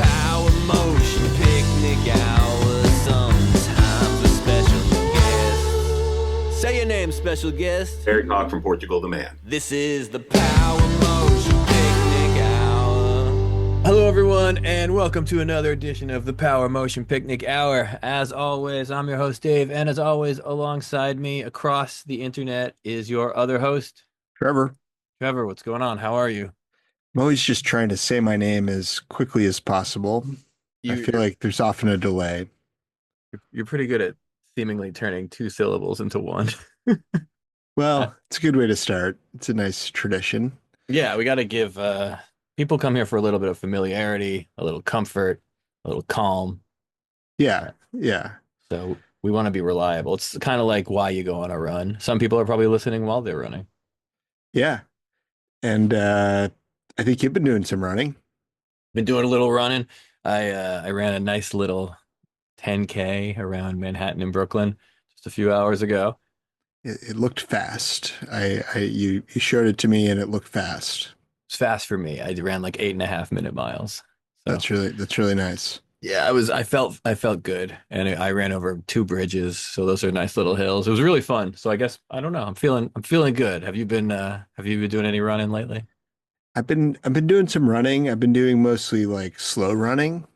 Power Motion Picnic Hour, sometimes with special guests. Say your name, special guest. Eric Hawk from Portugal the Man. This is the Power Motion Picnic Hour. Hello, everyone, and welcome to another edition of the Power Motion Picnic Hour. As always, I'm your host, Dave, and as always, alongside me across the internet is your other host, Trevor. Trevor. What's going on? How are you? I'm always just trying to say my name as quickly as possible. I feel like there's often a delay. You're pretty good at seemingly turning two syllables into one. Well, it's a good way to start. It's a nice tradition. Yeah, we got to give people come here for a little bit of familiarity, a little comfort, a little calm. Yeah. So we want to be reliable. It's kind of like why you go on a run. Some people are probably listening while they're running. Yeah. And I think you've been doing some running. Been doing a little running. I ran a nice little 10K around Manhattan and Brooklyn just a few hours ago. It looked fast. You showed it to me and it looked fast. It's fast for me. I ran like 8.5-minute miles. So, That's really nice. yeah, I felt good, and I ran over 2 bridges, so those are nice little hills. It was really fun. So I guess I don't know. I'm feeling good. Have you been doing any running lately? I've been doing some running. I've been doing mostly like slow running.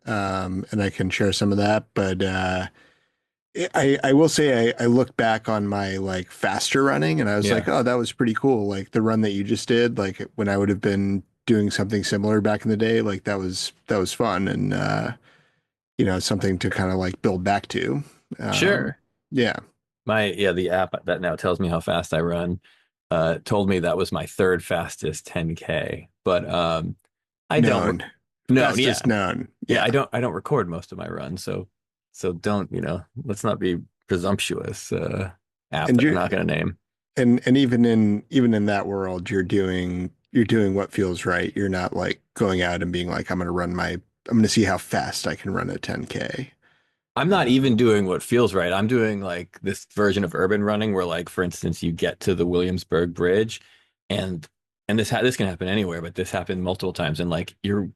And I can share some of that, but I will say I looked back on my like faster running and I was like, oh, that was pretty cool. Like the run that you just did, like when I would have been doing something similar back in the day, like that was fun and something to kind of like build back to. Sure. Yeah. The app that now tells me how fast I run told me that was my third fastest 10K, but I don't. No, fastest known. Yeah, I don't record most of my runs, so don't, let's not be presumptuous. App And that I'm not going to name. And even in that world, you're doing what feels right. You're not like going out and being like, I'm going to see how fast I can run a 10K. I'm not even doing what feels right. I'm doing like this version of urban running where, like, for instance, you get to the Williamsburg Bridge and this can happen anywhere, but this happened multiple times, and like you're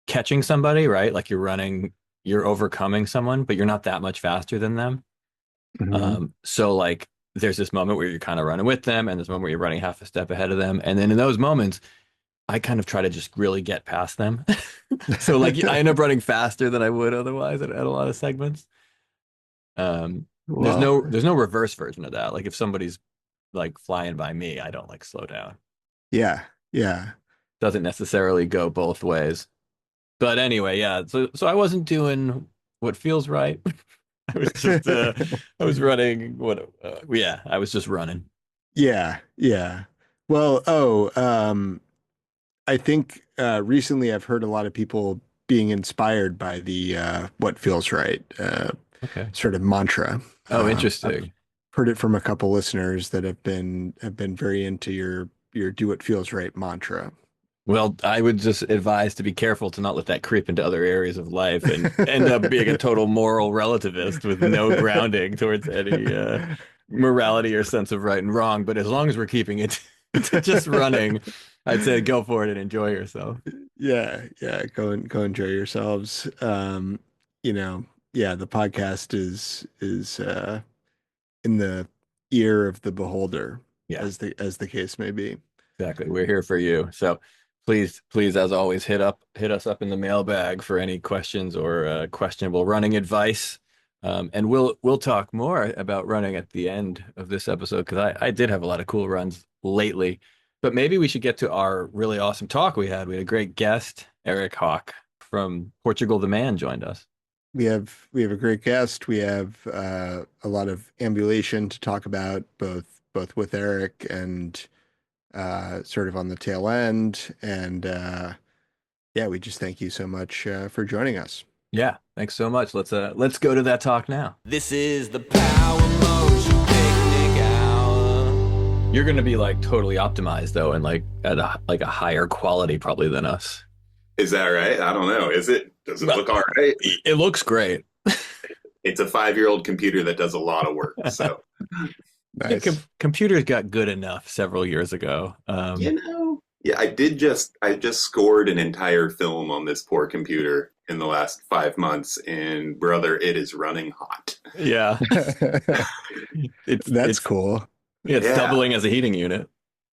catching somebody, right? Like you're overcoming someone, but you're not that much faster than them. Mm-hmm. So like there's this moment where you're kind of running with them and this moment where you're running half a step ahead of them. And then in those moments, I kind of try to just really get past them. So like I end up running faster than I would otherwise at a lot of segments. There's no reverse version of that. Like if somebody's like flying by me, I don't like slow down. Yeah. Doesn't necessarily go both ways. But anyway, yeah. So I wasn't doing what feels right. I was just I was running I was just running. Yeah. Well, I think recently I've heard a lot of people being inspired by the what feels right Okay. sort of mantra. Oh, interesting. I've heard it from a couple listeners that have been very into your do what feels right mantra. Well, I would just advise to be careful to not let that creep into other areas of life and end up being a total moral relativist with no grounding towards any morality or sense of right and wrong. But as long as we're keeping it to just running, I'd say go for it and enjoy yourself. Yeah. Go enjoy yourselves. The podcast is in the ear of the beholder, as the case may be. Exactly. We're here for you. So please, as always, hit us up in the mailbag for any questions or questionable running advice. And we'll talk more about running at the end of this episode because I did have a lot of cool runs lately. But maybe we should get to our really awesome talk we had. We had a great guest, Eric Hawk from Portugal the Man, joined us. We have a great guest. We have a lot of ambulation to talk about, both with Eric and sort of on the tail end. And we just thank you so much for joining us. Yeah, thanks so much. Let's go to that talk now. This is the Power Motion Picnic Hour. You're going to be like totally optimized though, and like at a higher quality probably than us. Is that right? I don't know. Is it? Does it look all right? It looks great. It's a 5-year-old computer that does a lot of work. So Nice. Computers got good enough several years ago. Yeah, I just scored an entire film on this poor computer in the last 5 months, and brother, it is running hot. Yeah. That's It's cool. yeah, it's Yeah. doubling as a heating unit.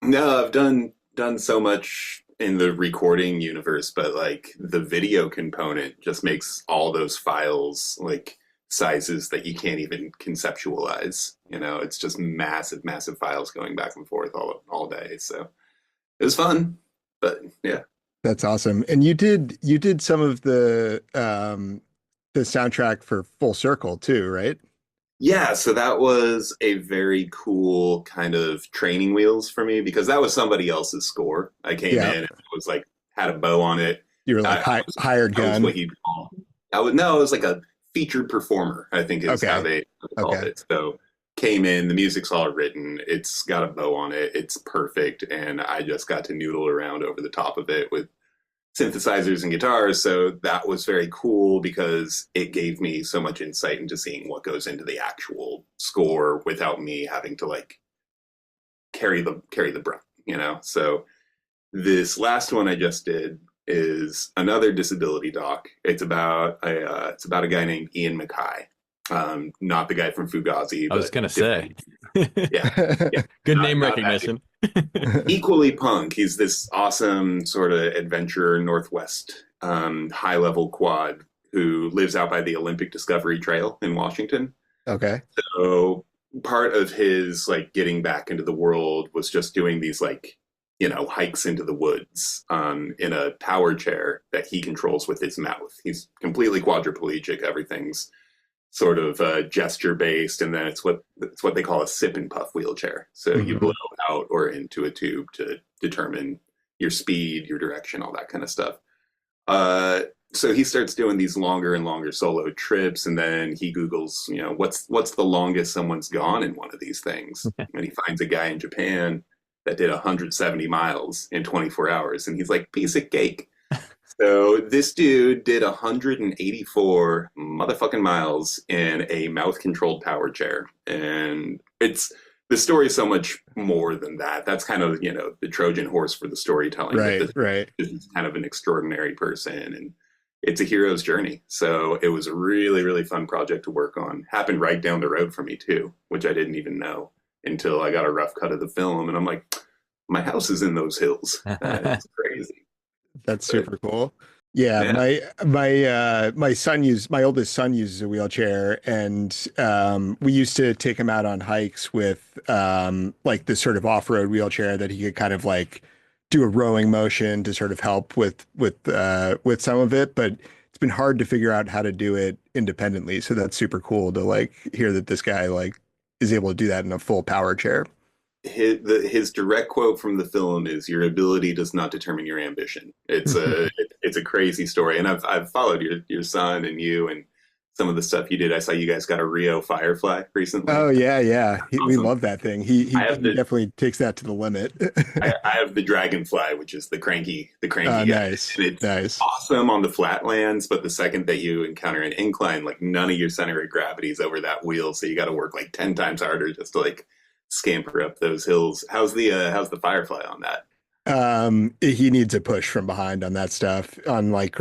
No, I've done so much in the recording universe, but like the video component just makes all those files like sizes that you can't even conceptualize. You know, it's just massive, massive files going back and forth all day. So it was fun, but yeah. That's awesome. And you did some of the soundtrack for Full Circle too, right? Yeah, so that was a very cool kind of training wheels for me because that was somebody else's score. I came Yeah. in and it was like had a bow on it. You were like hired I was gun. what you'd call. I was no, it was like a featured performer, I think is Okay. how they called Okay. it. So came in, the music's all written, it's got a bow on it, it's perfect, and I just got to noodle around over the top of it with synthesizers and guitars. So that was very cool because it gave me so much insight into seeing what goes into the actual score without me having to like carry the brunt, you know. So this last one I just did is another disability doc. It's about a guy named Ian Mackay, not the guy from Fugazi. I was but gonna say. yeah, Good Not- name not that recognition. equally punk. He's this awesome sort of adventurer Northwest high level quad who lives out by the Olympic Discovery Trail in Washington. Okay. So part of his like getting back into the world was just doing these like hikes into the woods in a power chair that he controls with his mouth. He's completely quadriplegic. Everything's sort of gesture based, and then it's what they call a sip and puff wheelchair. So you blow out or into a tube to determine your speed, your direction, all that kind of stuff. So he starts doing these longer and longer solo trips, and then he Googles, what's the longest someone's gone in one of these things, and he finds a guy in Japan that did 170 miles in 24 hours, and he's like, piece of cake. So this dude did 184 motherfucking miles in a mouth-controlled power chair, and the story is so much more than that. That's kind of the Trojan horse for the storytelling. Right. This is kind of an extraordinary person, and it's a hero's journey. So it was a really, really fun project to work on. Happened right down the road from me too, which I didn't even know until I got a rough cut of the film, and I'm like, my house is in those hills. That's crazy. That's super cool. Yeah, my oldest son uses a wheelchair, and we used to take him out on hikes with like this sort of off-road wheelchair that he could kind of like do a rowing motion to sort of help with some of it, but it's been hard to figure out how to do it independently. So that's super cool to like hear that this guy like is able to do that in a full power chair. His direct quote from the film is, "Your ability does not determine your ambition." It's a crazy story, and I've followed your son and you and some of the stuff you did. I saw you guys got a Rio Firefly recently. Oh yeah. We Awesome. love that thing. He definitely takes that to the limit. I have the Dragonfly, which is the cranky guy. Nice. And it's Nice. awesome on the flatlands, but the second that you encounter an incline, like none of your center of gravity is over that wheel, so you got to work like 10 times harder just to like scamper up those hills. How's the Firefly on that? He needs a push from behind on that stuff, on like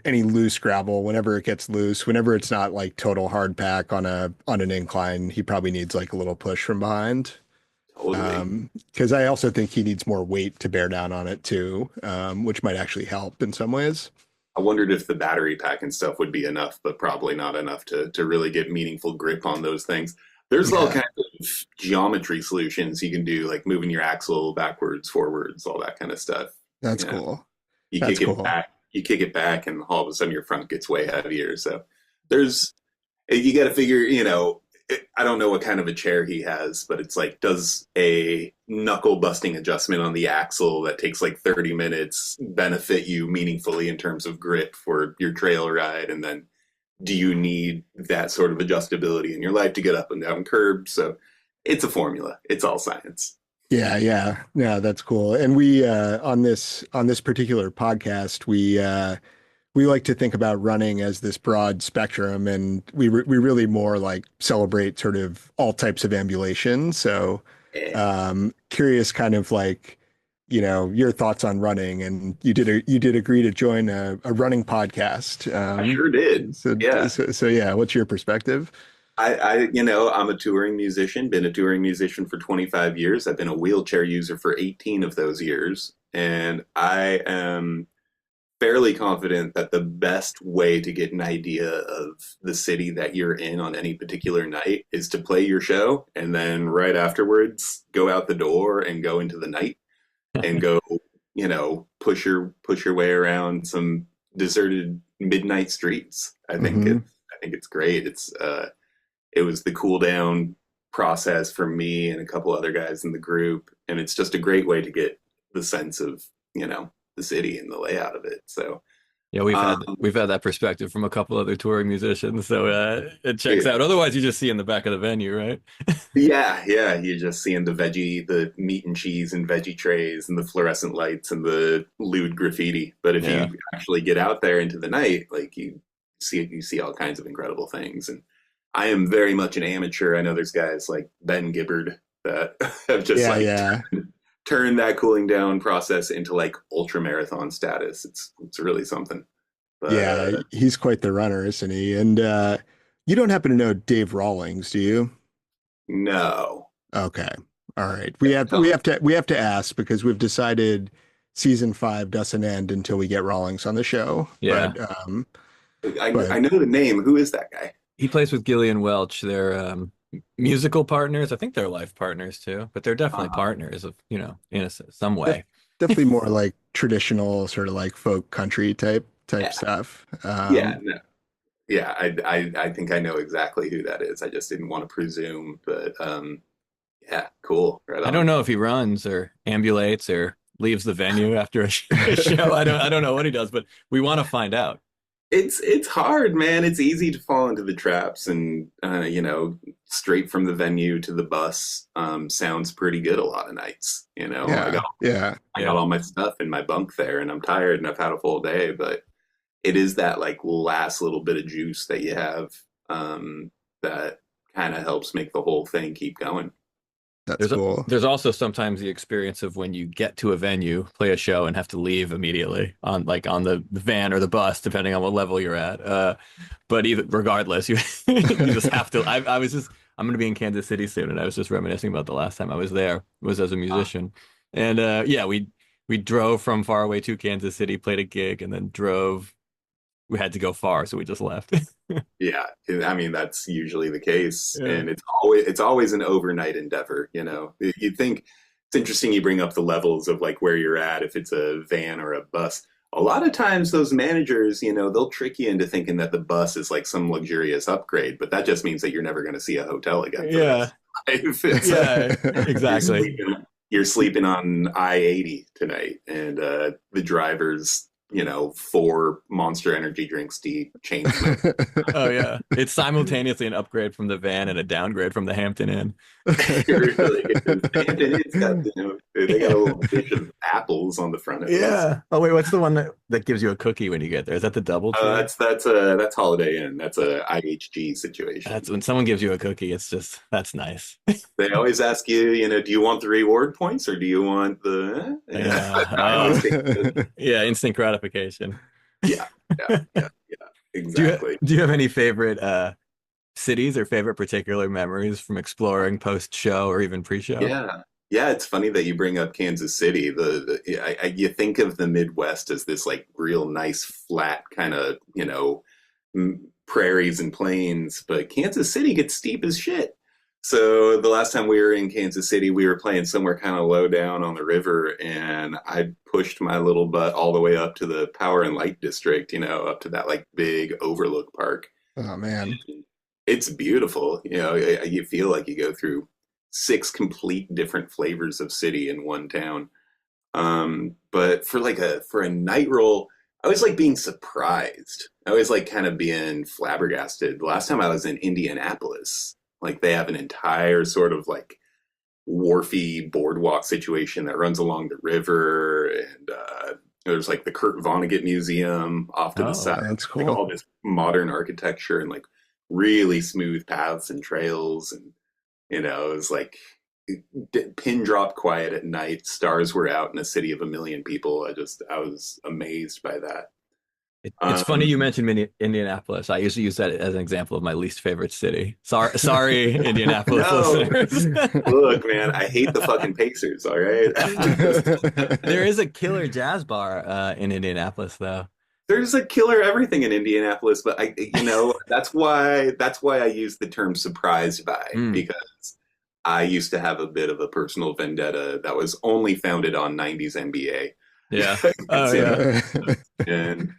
any loose gravel. Whenever it gets loose, whenever it's not like total hard pack on an incline, he probably needs like a little push from behind. Totally. Because I also think he needs more weight to bear down on it too, which might actually help in some ways. I wondered if the battery pack and stuff would be enough, but probably not enough to really get meaningful grip on those things. There's all kinds of geometry solutions you can do, like moving your axle backwards, forwards, all that kind of stuff. That's Yeah. cool. You That's kick cool. you kick it back, and all of a sudden your front gets way heavier. So you got to figure, I don't know what kind of a chair he has, but it's like, does a knuckle busting adjustment on the axle that takes like 30 minutes benefit you meaningfully in terms of grip for your trail ride? And then do you need that sort of adjustability in your life to get up and down curbs? So it's a formula. It's all science. Yeah, that's cool. And we on this particular podcast, we like to think about running as this broad spectrum, and we really more like celebrate sort of all types of ambulation. So curious kind of like your thoughts on running, and you did agree to join a running podcast. I sure did. So, Yeah. so yeah, what's your perspective? I'm a touring musician, been a touring musician for 25 years. I've been a wheelchair user for 18 of those years. And I am fairly confident that the best way to get an idea of the city that you're in on any particular night is to play your show and then right afterwards go out the door and go into the night and go, push your way around some deserted midnight streets. I think it's great. It was the cool down process for me and a couple other guys in the group, and it's just a great way to get the sense of the city and the layout of it. So Yeah, we've had that perspective from a couple other touring musicians, so it checks Yeah. out. Otherwise, you just see in the back of the venue, right? yeah, you're just seeing the meat and cheese and veggie trays and the fluorescent lights and the lewd graffiti. But if Yeah. you actually get out there into the night, like you see all kinds of incredible things. And I am very much an amateur. I know there's guys like Ben Gibbard that have just Yeah, turned that cooling down process into like ultra marathon status. It's really something. But, yeah. He's quite the runner, isn't he? And you don't happen to know Dave Rawlings, do you? no. Okay. All right. We have to ask because we've decided season 5 doesn't end until we get Rawlings on the show. Yeah. But I know the name. Who is that guy? He plays with Gillian Welch. They're musical partners. I think they're life partners too, but they're definitely Uh-huh. partners of, in some way. definitely more like traditional sort of like folk country type Yeah. stuff. Yeah, no. Yeah, I think I know exactly who that is. I just didn't want to presume, but yeah, cool. Right I on. don't know if he runs or ambulates or leaves the venue after a show. I don't know what he does, but we want to find out. It's hard, man. It's easy to fall into the traps, and straight from the venue to the bus sounds pretty good a lot of nights. I Yeah. got Yeah. I got all my stuff in my bunk there, and I'm tired, and I've had a full day, but it is that like last little bit of juice that you have that kind of helps make the whole thing keep going. That's cool. There's also sometimes the experience of when you get to a venue, play a show, and have to leave immediately on the van or the bus, depending on what level you're at. But even regardless, you you just have to. I'm going to be in Kansas City soon, and I was just reminiscing about the last time I was there was as a musician, and yeah, we drove from far away to Kansas City, played a gig, and then drove. We had to go far, so we just left. Yeah, I mean that's usually the case, Yeah. and it's always an overnight endeavor. You'd think it's interesting you bring up the levels of like where you're at if it's a van or a bus. A lot of times those managers, they'll trick you into thinking that the bus is like some luxurious upgrade, but that just means that you're never going to see a hotel again. For the Yeah. rest of your life. It's Yeah, you're exactly. you're sleeping on I-80 tonight, and the driver's 4 Monster Energy drinks deep, chain smoke. Oh yeah, it's simultaneously an upgrade from the van and a downgrade from the Hampton Inn. Really, it's got, they got a little dish of apples on the front of it. Yeah. Oh wait, what's the one that gives you a cookie when you get there? Is that the double? That's Holiday Inn. That's a IHG situation. That's when someone gives you a cookie. That's nice. They always ask you, do you want the reward points or do you want the? Yeah. I always take the- Yeah, instant gratification. yeah, Do exactly. you have any favorite cities or favorite particular memories from exploring post show or even pre-show? Yeah, it's funny that you bring up Kansas City. You think of the Midwest as this like real nice flat kind of prairies and plains, but Kansas City gets steep as shit. So the last time we were in Kansas City, we were playing somewhere kind of low down on the river, and I pushed my little butt all the way up to the Power and Light District, up to that like big overlook park. Oh man. It's beautiful. You feel like you go through 6 complete different flavors of city in one town. But for a night roll, I always like being surprised. I always like kind of being flabbergasted. The last time I was in Indianapolis, like they have an entire sort of like wharfy boardwalk situation that runs along the river, and there's like the Kurt Vonnegut Museum off to Oh, the side. That's Like cool. all this modern architecture and like really smooth paths and trails, and it was like pin drop quiet at night. Stars were out in a city of 1 million people. I was amazed by that. It's funny Um, you mentioned Indianapolis. I usually use that as an example of my least favorite city. Sorry, Indianapolis no, listeners. look, man, I hate the fucking Pacers. All right. There is a killer jazz bar in Indianapolis, though. There's a killer everything in Indianapolis, but that's why I use the term surprised by, Mm, because I used to have a bit of a personal vendetta that was only founded on 90s NBA. yeah. Oh, You know, yeah. and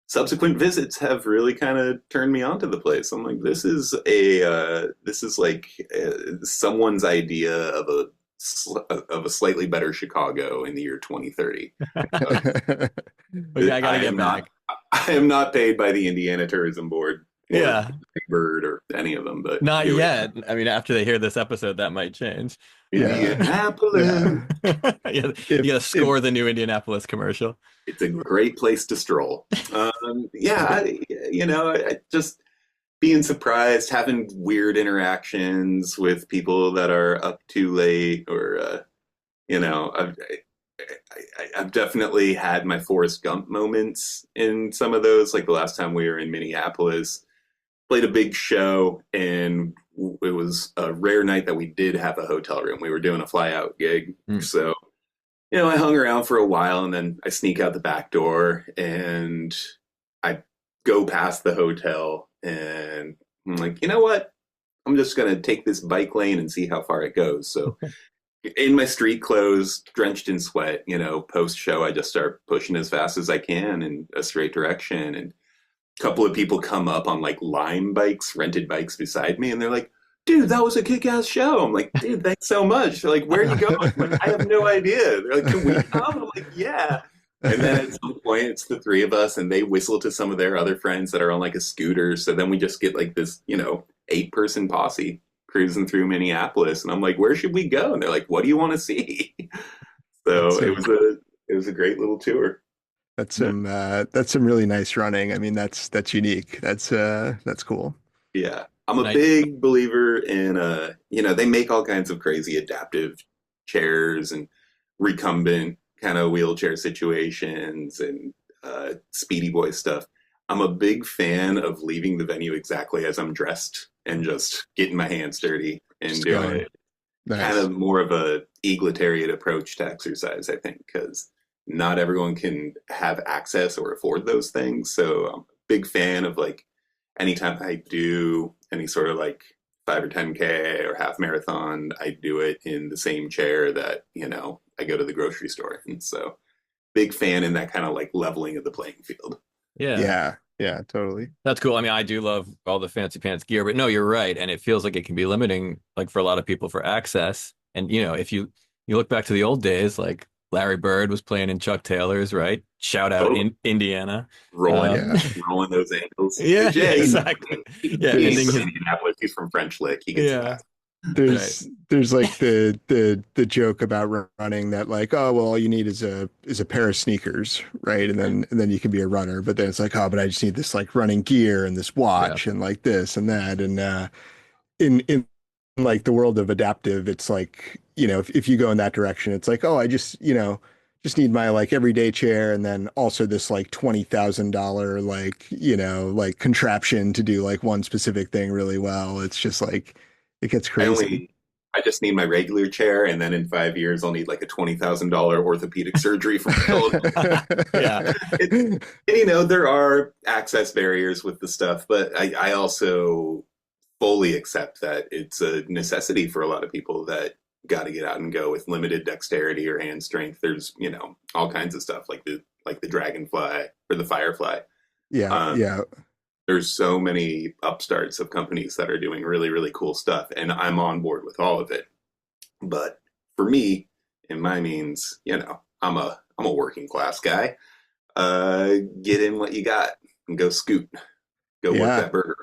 subsequent visits have really kind of turned me onto the place. I'm like, this is like someone's idea of a slightly better Chicago in the year 2030. But yeah, I gotta get back. I am not paid by the Indiana Tourism Board or Yeah, Bird or any of them, but not here we yet. I mean, after they hear this episode, that might change. are. Yeah. Indianapolis. Yeah. You If, gotta score the new Indianapolis commercial. It's a great place to stroll. Yeah, I just being surprised, having weird interactions with people that are up too late, or I've definitely had my Forrest Gump moments in some of those. Like the last time we were in Minneapolis, played a big show, and it was a rare night that we did have a hotel room. We were doing a fly out gig, Mm. so I hung around for a while, and then I sneak out the back door and I go past the hotel, and I'm like, you know what? I'm just gonna take this bike lane and see how far it goes. So in my street clothes, drenched in sweat, post show, I just start pushing as fast as I can in a straight direction. And a couple of people come up on like Lime bikes, rented bikes beside me, and they're like, dude, that was a kick-ass show. I'm like, dude, thanks so much. They're like, where are you going? I'm like, I have no idea. They're like, can we come? I'm like, yeah. And then at some point, it's the three of us, and they whistle to some of their other friends that are on like a scooter. So then we just get like this, 8-person posse cruising through Minneapolis. And I'm like, where should we go? And they're like, what do you want to see? So it was a great little tour. that's some really nice running. I mean, that's unique. That's cool. Yeah. I'm a Nice. big believer in they make all kinds of crazy adaptive chairs and recumbent kind of wheelchair situations and Speedy Boy stuff. I'm a big fan of leaving the venue exactly as I'm dressed and just getting my hands dirty and Just doing going. it. Nice. Kind of more of a egalitarian approach to exercise, I think, because not everyone can have access or afford those things. So I'm a big fan of like anytime I do any sort of like 5 or 10K or half marathon, I do it in the same chair that, I go to the grocery store. And so big fan in that kind of like leveling of the playing field. Yeah. Yeah, totally. That's cool. I mean, I do love all the fancy pants gear, but no, you're right. And it feels like it can be limiting, like for a lot of people for access. And if you look back to the old days, like Larry Bird was playing in Chuck Taylor's, right? Shout out in Indiana. Rolling, Um, rolling those ankles. Yeah, Hey, Jay, exactly. Yeah, he's ending from his, Indianapolis. He's from French Lick. He gets yeah, that. There's like the joke about running that like, oh well, all you need is a pair of sneakers, right? And then you can be a runner. But then it's like, oh, but I just need this like running gear and this watch and like this and that. And in like the world of adaptive, it's like, if you go in that direction, it's like, oh, I just need my like everyday chair and then also this like $20,000 like contraption to do like one specific thing really well. It's just like it gets crazy. I just need my regular chair, and then in 5 years, I'll need like a $20,000 orthopedic surgery from yeah, and, there are access barriers with the stuff, but I also fully accept that it's a necessity for a lot of people that got to get out and go with limited dexterity or hand strength. There's all kinds of stuff like the Dragonfly or the Firefly. Yeah, Um, yeah. there's so many upstarts of companies that are doing really, really cool stuff, and I'm on board with all of it. But for me, in my means, I'm a working class guy. Get in what you got and go scoot, go work Yeah. that burger.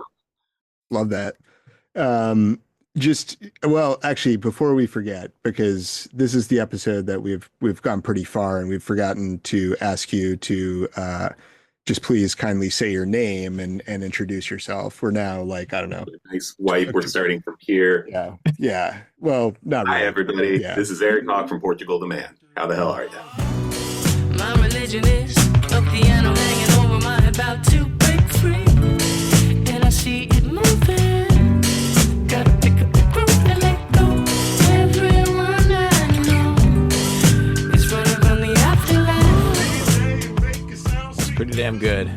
Love that. Well, actually, before we forget, because this is the episode that we've gone pretty far and we've forgotten to ask you to just please kindly say your name and introduce yourself. We're now like, I don't know. Nice wipe. We're starting from here. Yeah. Yeah. Well, not Hi, really. everybody. Yeah. This is Eric Hawk from Portugal the Man. How the hell are you? My religion is a piano hanging over my head, about to break free. And I see it moving. Gotta pick up the groove and let go. Everyone I know is running from the afterlife. It's pretty damn good.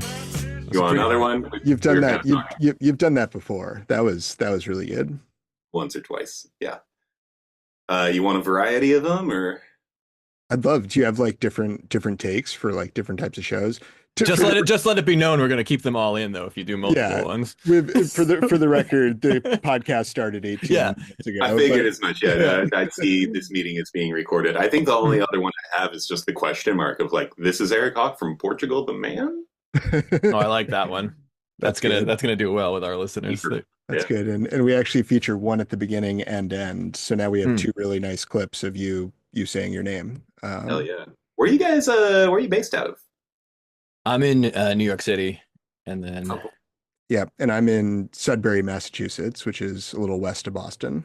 You want another one? You've done We're that. gonna talk You've done that before. That was really good. once or twice. Yeah. You want a variety of them, or I'd love. Do you have like different takes for like different types of shows? Just let it be known we're going to keep them all in though if you do multiple Yeah. ones. For the record, the podcast started 18 Yeah. minutes ago. I figured but- as much. Yeah, I see this meeting is being recorded. I think the only other one I have is just the question mark of like, this is Eric Hawk from Portugal the Man. Oh, I like that one. That's good. gonna do well with our listeners. Sure. That's good. And we actually feature one at the beginning and end. So now we have Hmm. two really nice clips of you saying your name. Hell yeah. Where are you guys? Where are you based out of? I'm in New York City, and then Oh, Yeah. And I'm in Sudbury, Massachusetts, which is a little west of Boston.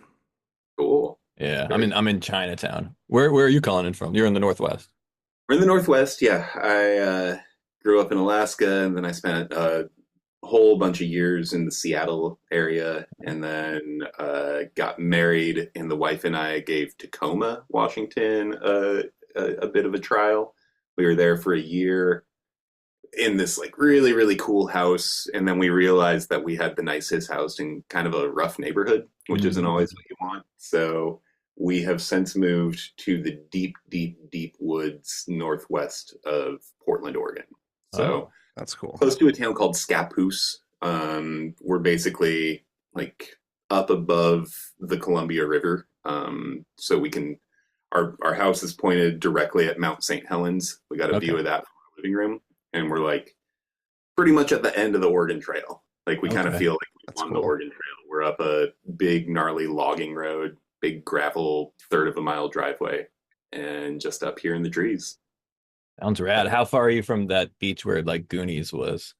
cool. yeah, I'm in Chinatown. Where are you calling in from? You're in the Northwest. We're in the Northwest. Yeah, I grew up in Alaska, and then I spent a whole bunch of years in the Seattle area, and then got married. And the wife and I gave Tacoma, Washington, a bit of a trial. We were there for a year in this like really really cool house, and then we realized that we had the nicest house in kind of a rough neighborhood, which isn't always what you want. So we have since moved to the deep, deep, deep woods northwest of Portland, Oregon. So Oh. That's cool. close to a town called Scappoose. We're basically like up above the Columbia River. So we can, our house is pointed directly at Mount St. Helens. We got a view Okay. of that from our living room. And we're like pretty much at the end of the Oregon Trail. Like we kind of Okay. feel like That's we're on cool. the Oregon Trail. We're up a big gnarly logging road, big gravel third of a mile driveway, and just up here in the trees. Sounds rad. How far are you from that beach where like Goonies was?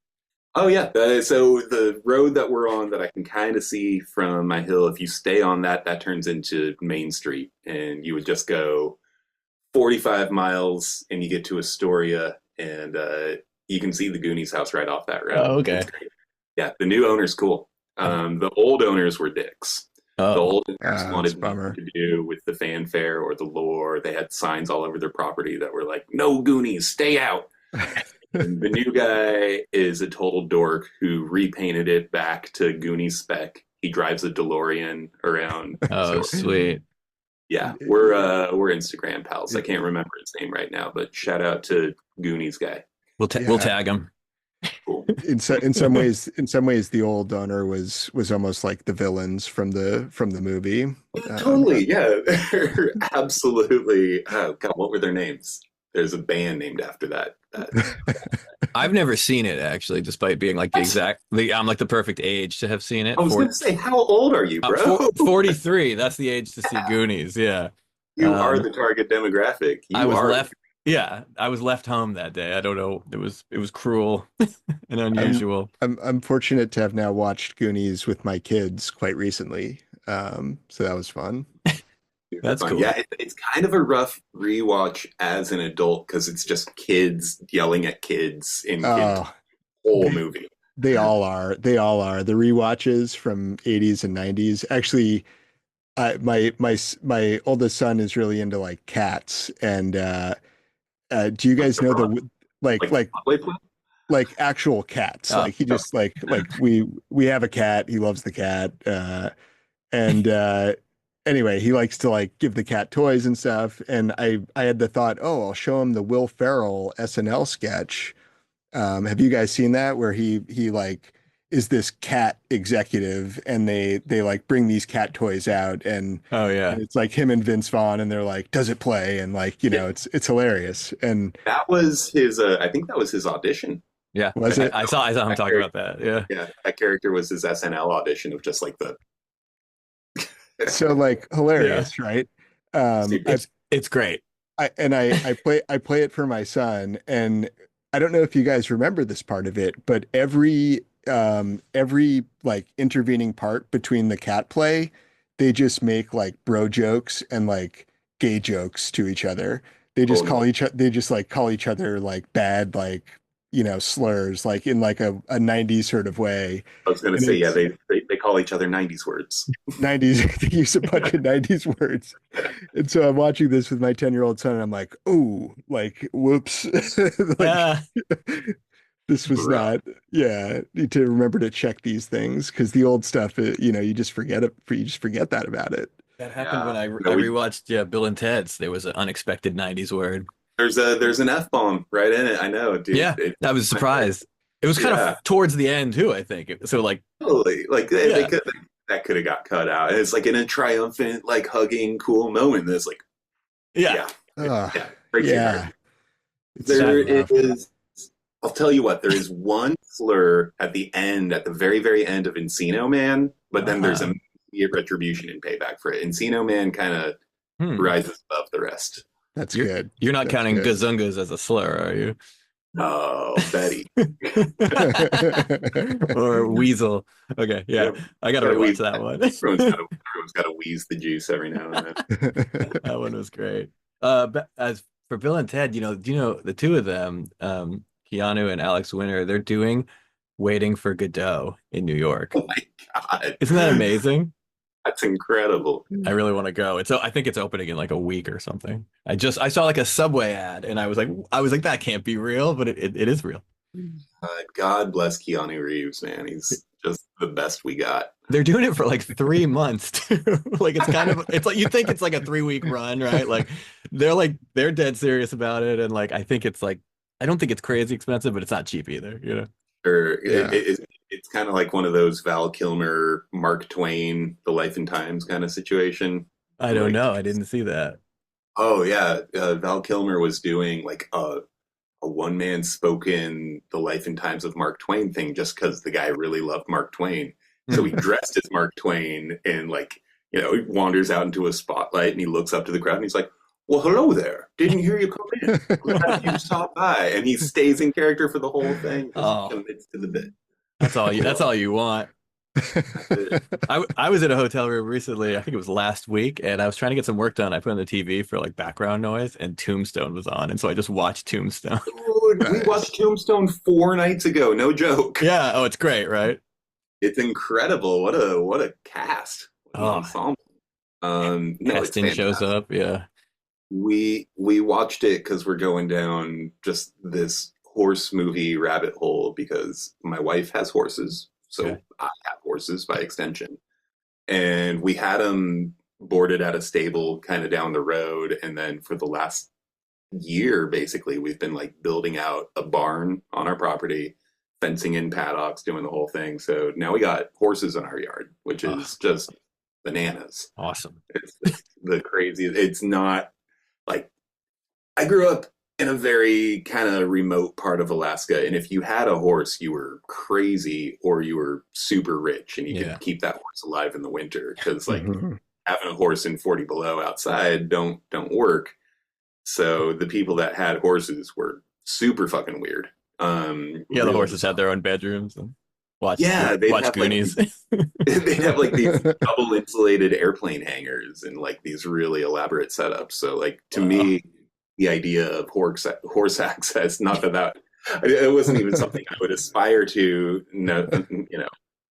Oh yeah. So the road that we're on that I can kind of see from my hill, if you stay on that, that turns into Main Street, and you would just go 45 miles and you get to Astoria, and you can see the Goonies house right off that road. Oh, okay. It's great. Yeah, the new owner's cool. The old owners were dicks. The Oh, old owners that's a wanted bummer. nothing to do with the fanfare or the lore. They had signs all over their property that were like, "No Goonies, stay out." And the new guy is a total dork who repainted it back to Goonies spec. He drives a DeLorean around. oh, So, sweet. yeah, we're Instagram pals. I can't remember his name right now, but shout out to Goonies guy. We'll Yeah. we'll tag him. Cool. in some ways, the old owner was almost like the villains from the movie. Totally, yeah, absolutely. Oh God, what were their names? There's a band named after that. I've never seen it actually, despite being like I'm like the perfect age to have seen it. I was going to say, how old are you, bro? 43. That's the age to see Goonies. Yeah. You are um, the target demographic. You I was are left. Yeah, I was left home that day. I don't know. It was cruel and unusual. I'm fortunate to have now watched Goonies with my kids quite recently. So that was fun. super That's fun. cool. Yeah, it's kind of a rough rewatch as an adult because it's just kids yelling at kids in the Oh, whole movie. they all are. They all are. The rewatches from 80s and 90s. Actually, my oldest son is really into like cats. And do you guys know the like actual cats? Oh. Like he just like we have a cat. He loves the cat. And anyway, he likes to like give the cat toys and stuff. And I had the thought, oh, I'll show him the Will Ferrell SNL sketch. Have you guys seen that where he like is this cat executive and they like bring these cat toys out and Oh yeah. it's like him and Vince Vaughn and they're like, does it play? And like, it's hilarious. And That was his. I think that was his audition. Yeah. Was it? I saw him talking about that. Yeah. Yeah, that character was his SNL audition of just like the. so like hilarious, right? Super. It's great. I play it for my son and I don't know if you guys remember this part of it, but every like intervening part between the cat play, they just make like bro jokes and like gay jokes to each other. Oh no. They just like call each other like bad like slurs like in like a 90s sort of way. I was going to And say, yeah, it's they call each other 90s words. 90s, they use a bunch of 90s words. And so I'm watching this with my 10-year-old son and I'm like, oh, like whoops. Like Yeah, this was Right. not, yeah, need to remember to check these things because the old stuff, you just forget it, you just forget that about it. that happened when Yeah. I No, rewatched Bill and Ted's. There was an unexpected 90s word. there's an F bomb right in it. I know, dude. Yeah, I was surprised. It was kind Yeah, of towards the end too, I think. So like, totally. Like they yeah, could that could have got cut out. And it's like in a triumphant, like hugging, cool moment. That's like, yeah. yeah, Uh, yeah, breaks your heart. yeah, it's so There rough. is. I'll tell you what. There is one slur at the end, at the very, very end of Encino Man, but then there's Uh-huh. immediate retribution and payback for it. Encino Man kind of Hmm. rises above the rest. That's You're good. you're not That's counting good. gazungas as a slur, are you? Oh, Betty. Or weasel. Okay, yeah. Yeah, I gotta gotta rewatch wheeze. that one. Everyone's got to wheeze the juice every now and then. That one was great. But as for Bill and Ted, do you know the two of them, Keanu and Alex Winter, they're doing Waiting for Godot in New York. Oh my God. Isn't that amazing? That's incredible. I really want to go. I think it's opening in like a week or something. I saw like a Subway ad and I was like, that can't be real, but it is real. God bless Keanu Reeves, man. He's just the best we got. They're doing it for like 3 months too. Like it's like you think it's like a 3 week run, right? Like they're dead serious about it, and like I think it's like I don't think it's crazy expensive, but it's not cheap either, you know? Or Yeah. it's kind of like one of those Val Kilmer, Mark Twain, The Life and Times kind of situation. I don't Like, know. I didn't see that. oh yeah, Val Kilmer was doing like a one man spoken The Life and Times of Mark Twain thing just because the guy really loved Mark Twain. So he dressed as Mark Twain and like, he wanders out into a spotlight and he looks up to the crowd and he's like, well, hello there. Didn't hear you come in. Glad you stopped by. And he stays in character for the whole thing because Oh. he commits to the bit. That's all you want. I was in a hotel room recently, I think it was last week, and I was trying to get some work done. I put on the TV for like background noise, and Tombstone was on, and so I just watched Tombstone. Dude, we watched Tombstone 4 nights ago. No joke. Yeah, oh, it's great, right? It's incredible. What a cast. What an Oh. ensemble. No, it's Heston shows fantastic. up, yeah. We watched it because we're going down just this horse movie rabbit hole because my wife has horses, so Okay. I have horses by extension, and we had them boarded at a stable kind of down the road, and then for the last year, basically, we've been like building out a barn on our property, fencing in paddocks, doing the whole thing. So now we got horses in our yard, which is just bananas. Awesome. It's the crazy. It's not like I grew up in a very kind of remote part of Alaska, and if you had a horse, you were crazy or you were super rich, and you Yeah. could keep that horse alive in the winter because like Mhm. having a horse in 40 below outside don't work. So the people that had horses were super fucking weird. Yeah, the Real horses had their own bedrooms and watch Yeah, they'd watch have, like, Goonies. They'd have like these double insulated airplane hangars and like these really elaborate setups. So like to me, the idea of horse access, not that it wasn't even something I would aspire to. No,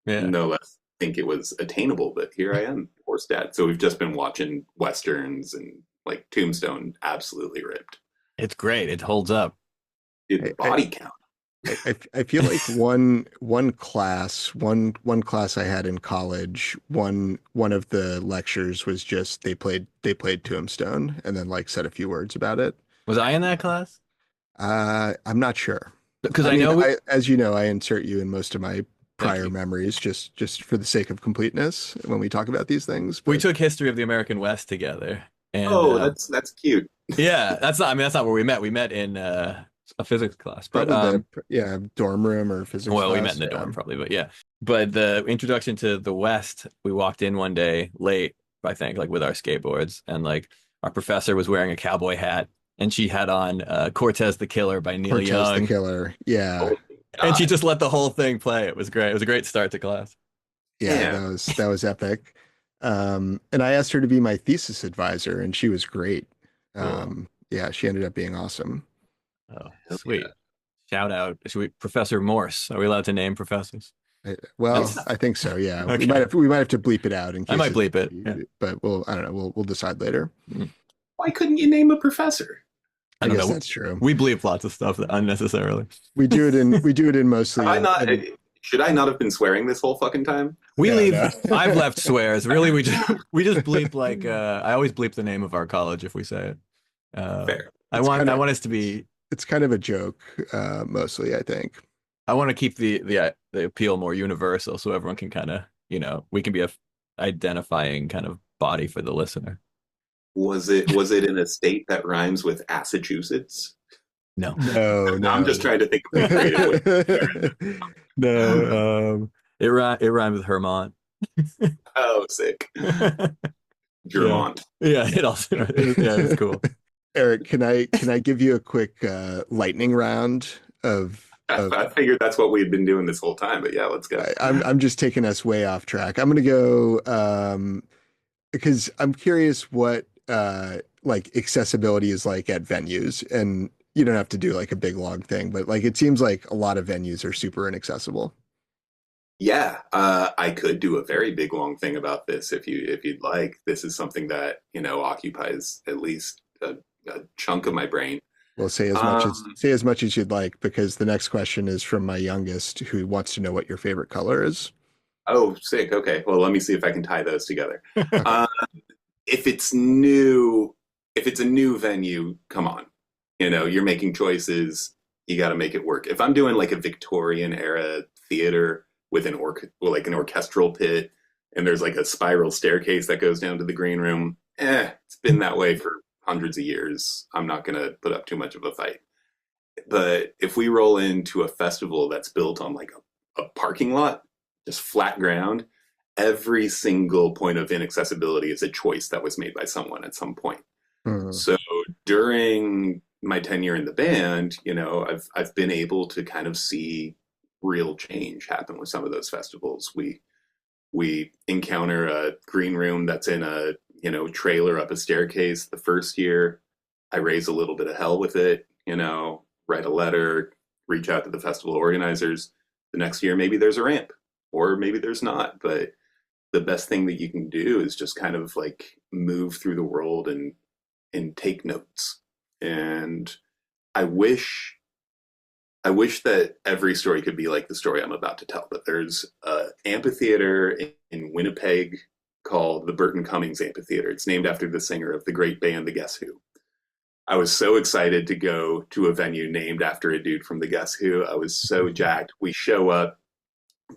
Yeah. no less think it was attainable. But here I am, horse dad. So we've just been watching westerns and like Tombstone, absolutely ripped. It's great. It holds up. Dude, the body count. I feel like one class I had in college, one of the lectures was just they played Tombstone and then like said a few words about it. Was I in that class? I'm not sure. Because I mean, know as you know, I insert you in most of my prior you. memories just for the sake of completeness when we talk about these things. we but- took history of the American West together. And Oh, that's cute. yeah, that's not where we met. We met in a physics class. But Probably dorm room or physics well, we class, met in the yeah. dorm probably, but yeah. But the introduction to the West, we walked in one day late, I think, like with our skateboards, and like our professor was wearing a cowboy hat and she had on Cortez the Killer by Neil Cortez the Young, Killer. Yeah. Oh, and she God. just let the whole thing play. It was great. It was a great start to class. Yeah, Yeah. that was epic. And I asked her to be my thesis advisor, and she was great. Cool. Yeah, she ended up being awesome. Oh, Hell sweet. Shout out. Professor Morse. Are we allowed to name professors? Well, That's- I think so. Yeah, Okay. we might have to bleep it out in case I might bleep it. Yeah. but I don't know. We'll decide later. Why couldn't you name a professor? I I don't guess know. that's true. We bleep lots of stuff unnecessarily. We do it in mostly. Have I not? Should I not have been swearing this whole fucking time? We No, leave. no. I've left swears. Really, we just bleep like. I always bleep the name of our college if we say it. Fair. I It's want kinda- us to be. It's kind of a joke, mostly. I think. I want to keep the appeal more universal, so everyone can kind of we can be a identifying kind of body for the listener. Was it in a state that rhymes with Massachusetts? No, No, no. I'm just trying to think of a creative way. no. It rhymed with Hermont. Oh, sick. Yeah, Vermont. it also. Yeah, it's cool. Eric, can I give you a quick lightning round of? I figured that's what we had been doing this whole time, but yeah, let's go. I'm just taking us way off track. I'm gonna go because I'm curious what like accessibility is like at venues, and you don't have to do like a big long thing, but like it seems like a lot of venues are super inaccessible. Yeah, I could do a very big long thing about this if you'd like. This is something that occupies at least a chunk of my brain. Well, say as much as you'd like, because the next question is from my youngest, who wants to know what your favorite color is. Oh, sick. Okay, well, let me see if I can tie those together. If it's a new venue, come on. You're making choices. You got to make it work. If I'm doing like a Victorian era theater with an orchestral pit, and there's like a spiral staircase that goes down to the green room, it's been that way for hundreds of years. I'm not going to put up too much of a fight. But if we roll into a festival that's built on like a parking lot, just flat ground, every single point of inaccessibility is a choice that was made by someone at some point. So during my tenure in the band, I've been able to kind of see real change happen with some of those festivals. We encounter a green room that's in a trailer up a staircase. The first year, I raise a little bit of hell with it, write a letter, reach out to the festival organizers. The next year, maybe there's a ramp, or maybe there's not. But the best thing that you can do is just kind of like move through the world and take notes. And I wish that every story could be like the story I'm about to tell. But there's an amphitheater in Winnipeg called the Burton Cummings Amphitheater. It's named after the singer of the great band, The Guess Who. I was so excited to go to a venue named after a dude from The Guess Who. I was so jacked. We show up.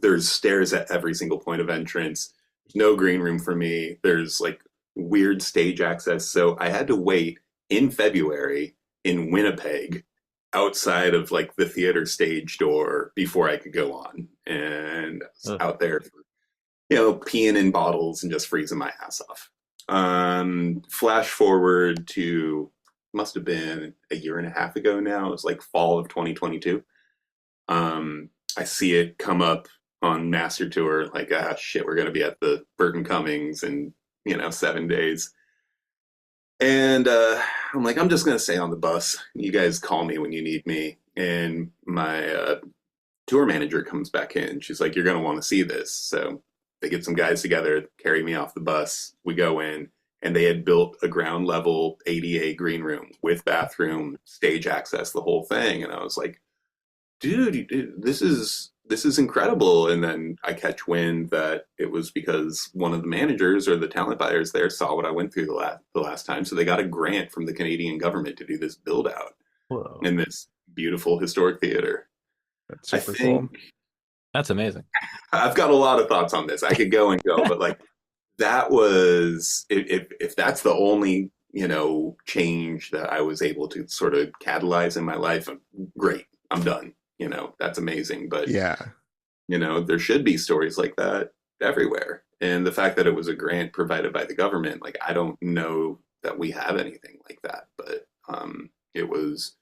There's stairs at every single point of entrance. There's no green room for me. There's like weird stage access. So I had to wait in February in Winnipeg outside of like the theater stage door before I could go on. And I was out there for peeing in bottles and just freezing my ass off. Flash forward to, must have been a year and a half ago now. It was like fall of 2022. I see it come up on Master Tour, like, shit, we're going to be at the Burton Cummings in, 7 days. And I'm like, I'm just going to stay on the bus. You guys call me when you need me. And my tour manager comes back in. She's like, you're going to want to see this. So they get some guys together, carry me off the bus. We go in, and they had built a ground level ADA green room with bathroom, stage access, the whole thing. And I was like, dude, this is incredible. And then I catch wind that it was because one of the managers or the talent buyers there saw what I went through the last time. So they got a grant from the Canadian government to do this build out in this beautiful historic theater. That's I super think cool. That's amazing. I've got a lot of thoughts on this. I could go and go, but like that was, if that's the only, change that I was able to sort of catalyze in my life, great, I'm done. That's amazing. But Yeah. there should be stories like that everywhere. And the fact that it was a grant provided by the government, like, I don't know that we have anything like that, but It was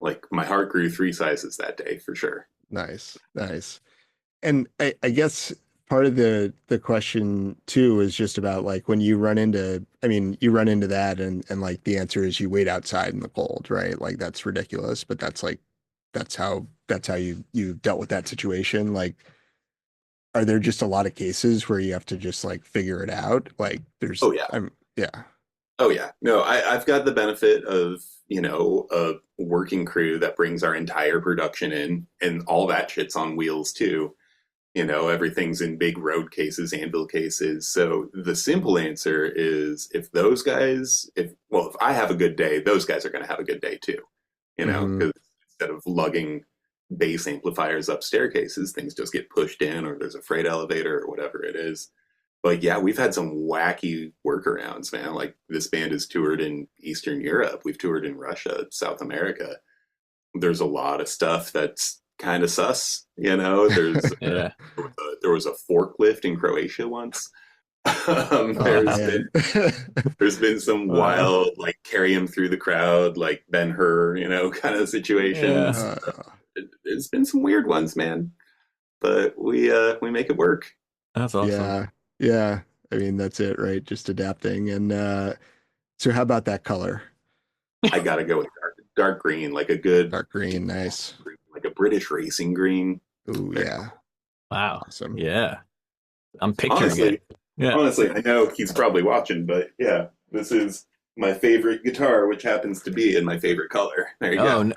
like my heart grew 3 sizes that day for sure. Nice, nice. And I guess part of the question too is just about like when you run into, I mean, you run into that and like the answer is you wait outside in the cold, right? Like that's ridiculous, but that's like that's how you dealt with that situation. Like, are there just a lot of cases where you have to just like figure it out? Like there's Oh yeah. yeah. Oh yeah. No, I've got the benefit of, a working crew that brings our entire production in, and all that shit's on wheels too. Everything's in big road cases, anvil cases. So the simple answer is if I have a good day, those guys are going to have a good day too. Mhm. Because instead of lugging bass amplifiers up staircases, things just get pushed in, or there's a freight elevator or whatever it is. But yeah, we've had some wacky workarounds, man. Like this band has toured in Eastern Europe. We've toured in Russia, South America. There's a lot of stuff that's kind of sus. There's Yeah. there was a forklift in Croatia once. Oh, man. There's been some Wow. wild, like carry him through the crowd, like Ben Hur, kind of situations. Yeah. There's been some weird ones, man. But we make it work. That's awesome. Yeah. Yeah. I mean, that's it, right? Just adapting. And so how about that color? I gotta go with dark green, like a good Dark green, nice. like a British racing green. Ooh, yeah. Wow. Awesome. Yeah. I'm picturing Honestly, it. Yeah. honestly, I know he's probably watching, but yeah, this is my favorite guitar, which happens to be in my favorite color. There you Oh, go.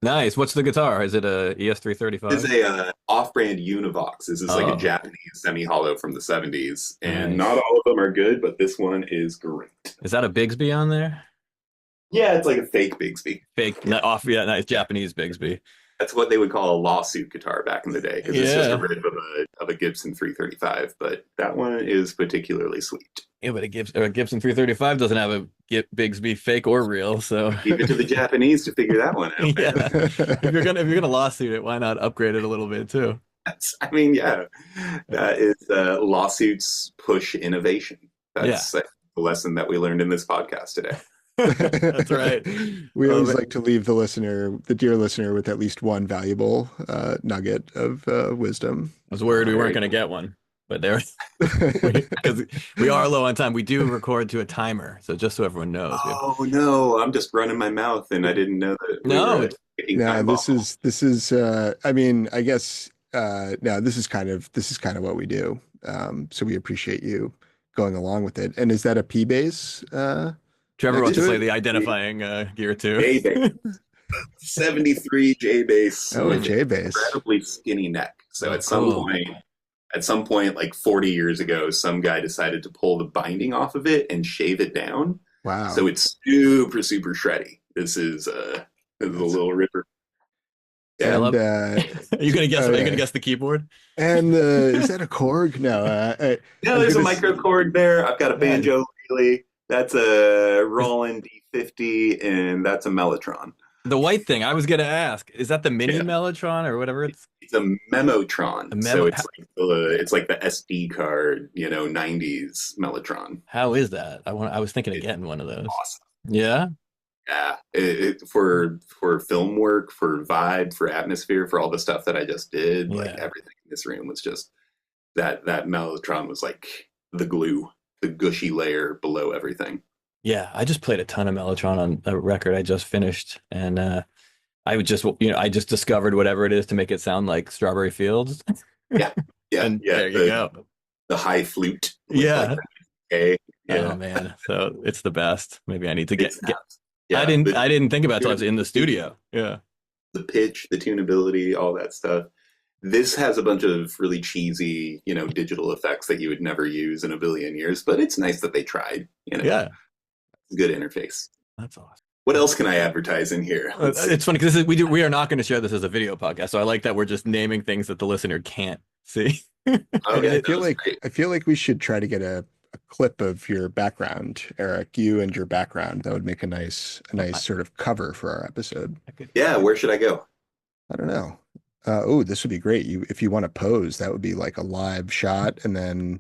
nice. What's the guitar? Is it a ES335? It's a off-brand Univox. This is like Oh. a Japanese semi-hollow from the 70s, and Nice. not all of them are good, but this one is great. Is that a Bigsby on there? Yeah, it's like a fake Bigsby. Fake, yeah, nice Japanese Bigsby. That's what they would call a lawsuit guitar back in the day, because it's just Yeah. a rip of a Gibson 335. But that one is particularly sweet. Yeah, but a Gibson 335 doesn't have a Bigsby fake or real, so Leave it to the Japanese to figure that one out. Man. yeah. If you're gonna lawsuit it, why not upgrade it a little bit too? Yeah, that is lawsuits push innovation. That's the lesson that we learned in this podcast today. That's right. We always man. like to leave the dear listener, with at least one valuable nugget of wisdom. I was worried we Very weren't going to get one, but there, because we are low on time. We do record to a timer, so just so everyone knows. Oh no, I'm just running my mouth, and I didn't know that. No. Taking No, time off. this is I mean, I guess no, this is kind of what we do. So we appreciate you going along with it. And is that a P bass? Trevor wants to do play it. the identifying gear too. J bass, 73 J bass. Oh, a with J bass. incredibly skinny neck. So Oh, at some cool. point, like 40 years ago, some guy decided to pull the binding off of it and shave it down. Wow. So it's super, super shreddy. This is a little ripper. I Yeah, love- and Are you gonna guess? Oh, Are you yeah. gonna guess the keyboard? and is that a Korg? No. no, there's a gonna s- microcord there. I've got a Man. banjo really. That's a Roland D50, and that's a Mellotron. The white thing. I was gonna ask. Is that the mini Yeah. Mellotron or whatever it's? It's a Memotron. A So it's like the SD card, 90s Mellotron. How is that? I was thinking of getting one of those. Awesome. Yeah. Yeah, for film work, for vibe, for atmosphere, for all the stuff that I just did, like Yeah. everything in this room was just that Mellotron was like the glue, the gushy layer below everything. Yeah, I just played a ton of Mellotron on a record I just finished, and I would just, I just discovered whatever it is to make it sound like Strawberry Fields. Yeah, And yeah, there you go. the high flute. with, Yeah. like, yeah, Oh man, so it's the best. Maybe I need to it's get. nuts. Yeah, I didn't the think about it till I was in the studio. Yeah. pitch, the tunability, all that stuff. This has a bunch of really cheesy, digital effects that you would never use in a billion years, but it's nice that they tried. Yeah, Good interface. that's awesome. What else can I advertise in here? Let's see. It's funny because we are not going to share this as a video podcast, so I like that we're just naming things that the listener can't see. Okay, I feel that was great. like we should try to get a clip of your background, Eric. You and your background. That would make a nice sort of cover for our episode. Yeah, where should I go? I don't know. Oh, this would be great. If you want to pose, that would be like a live shot, and then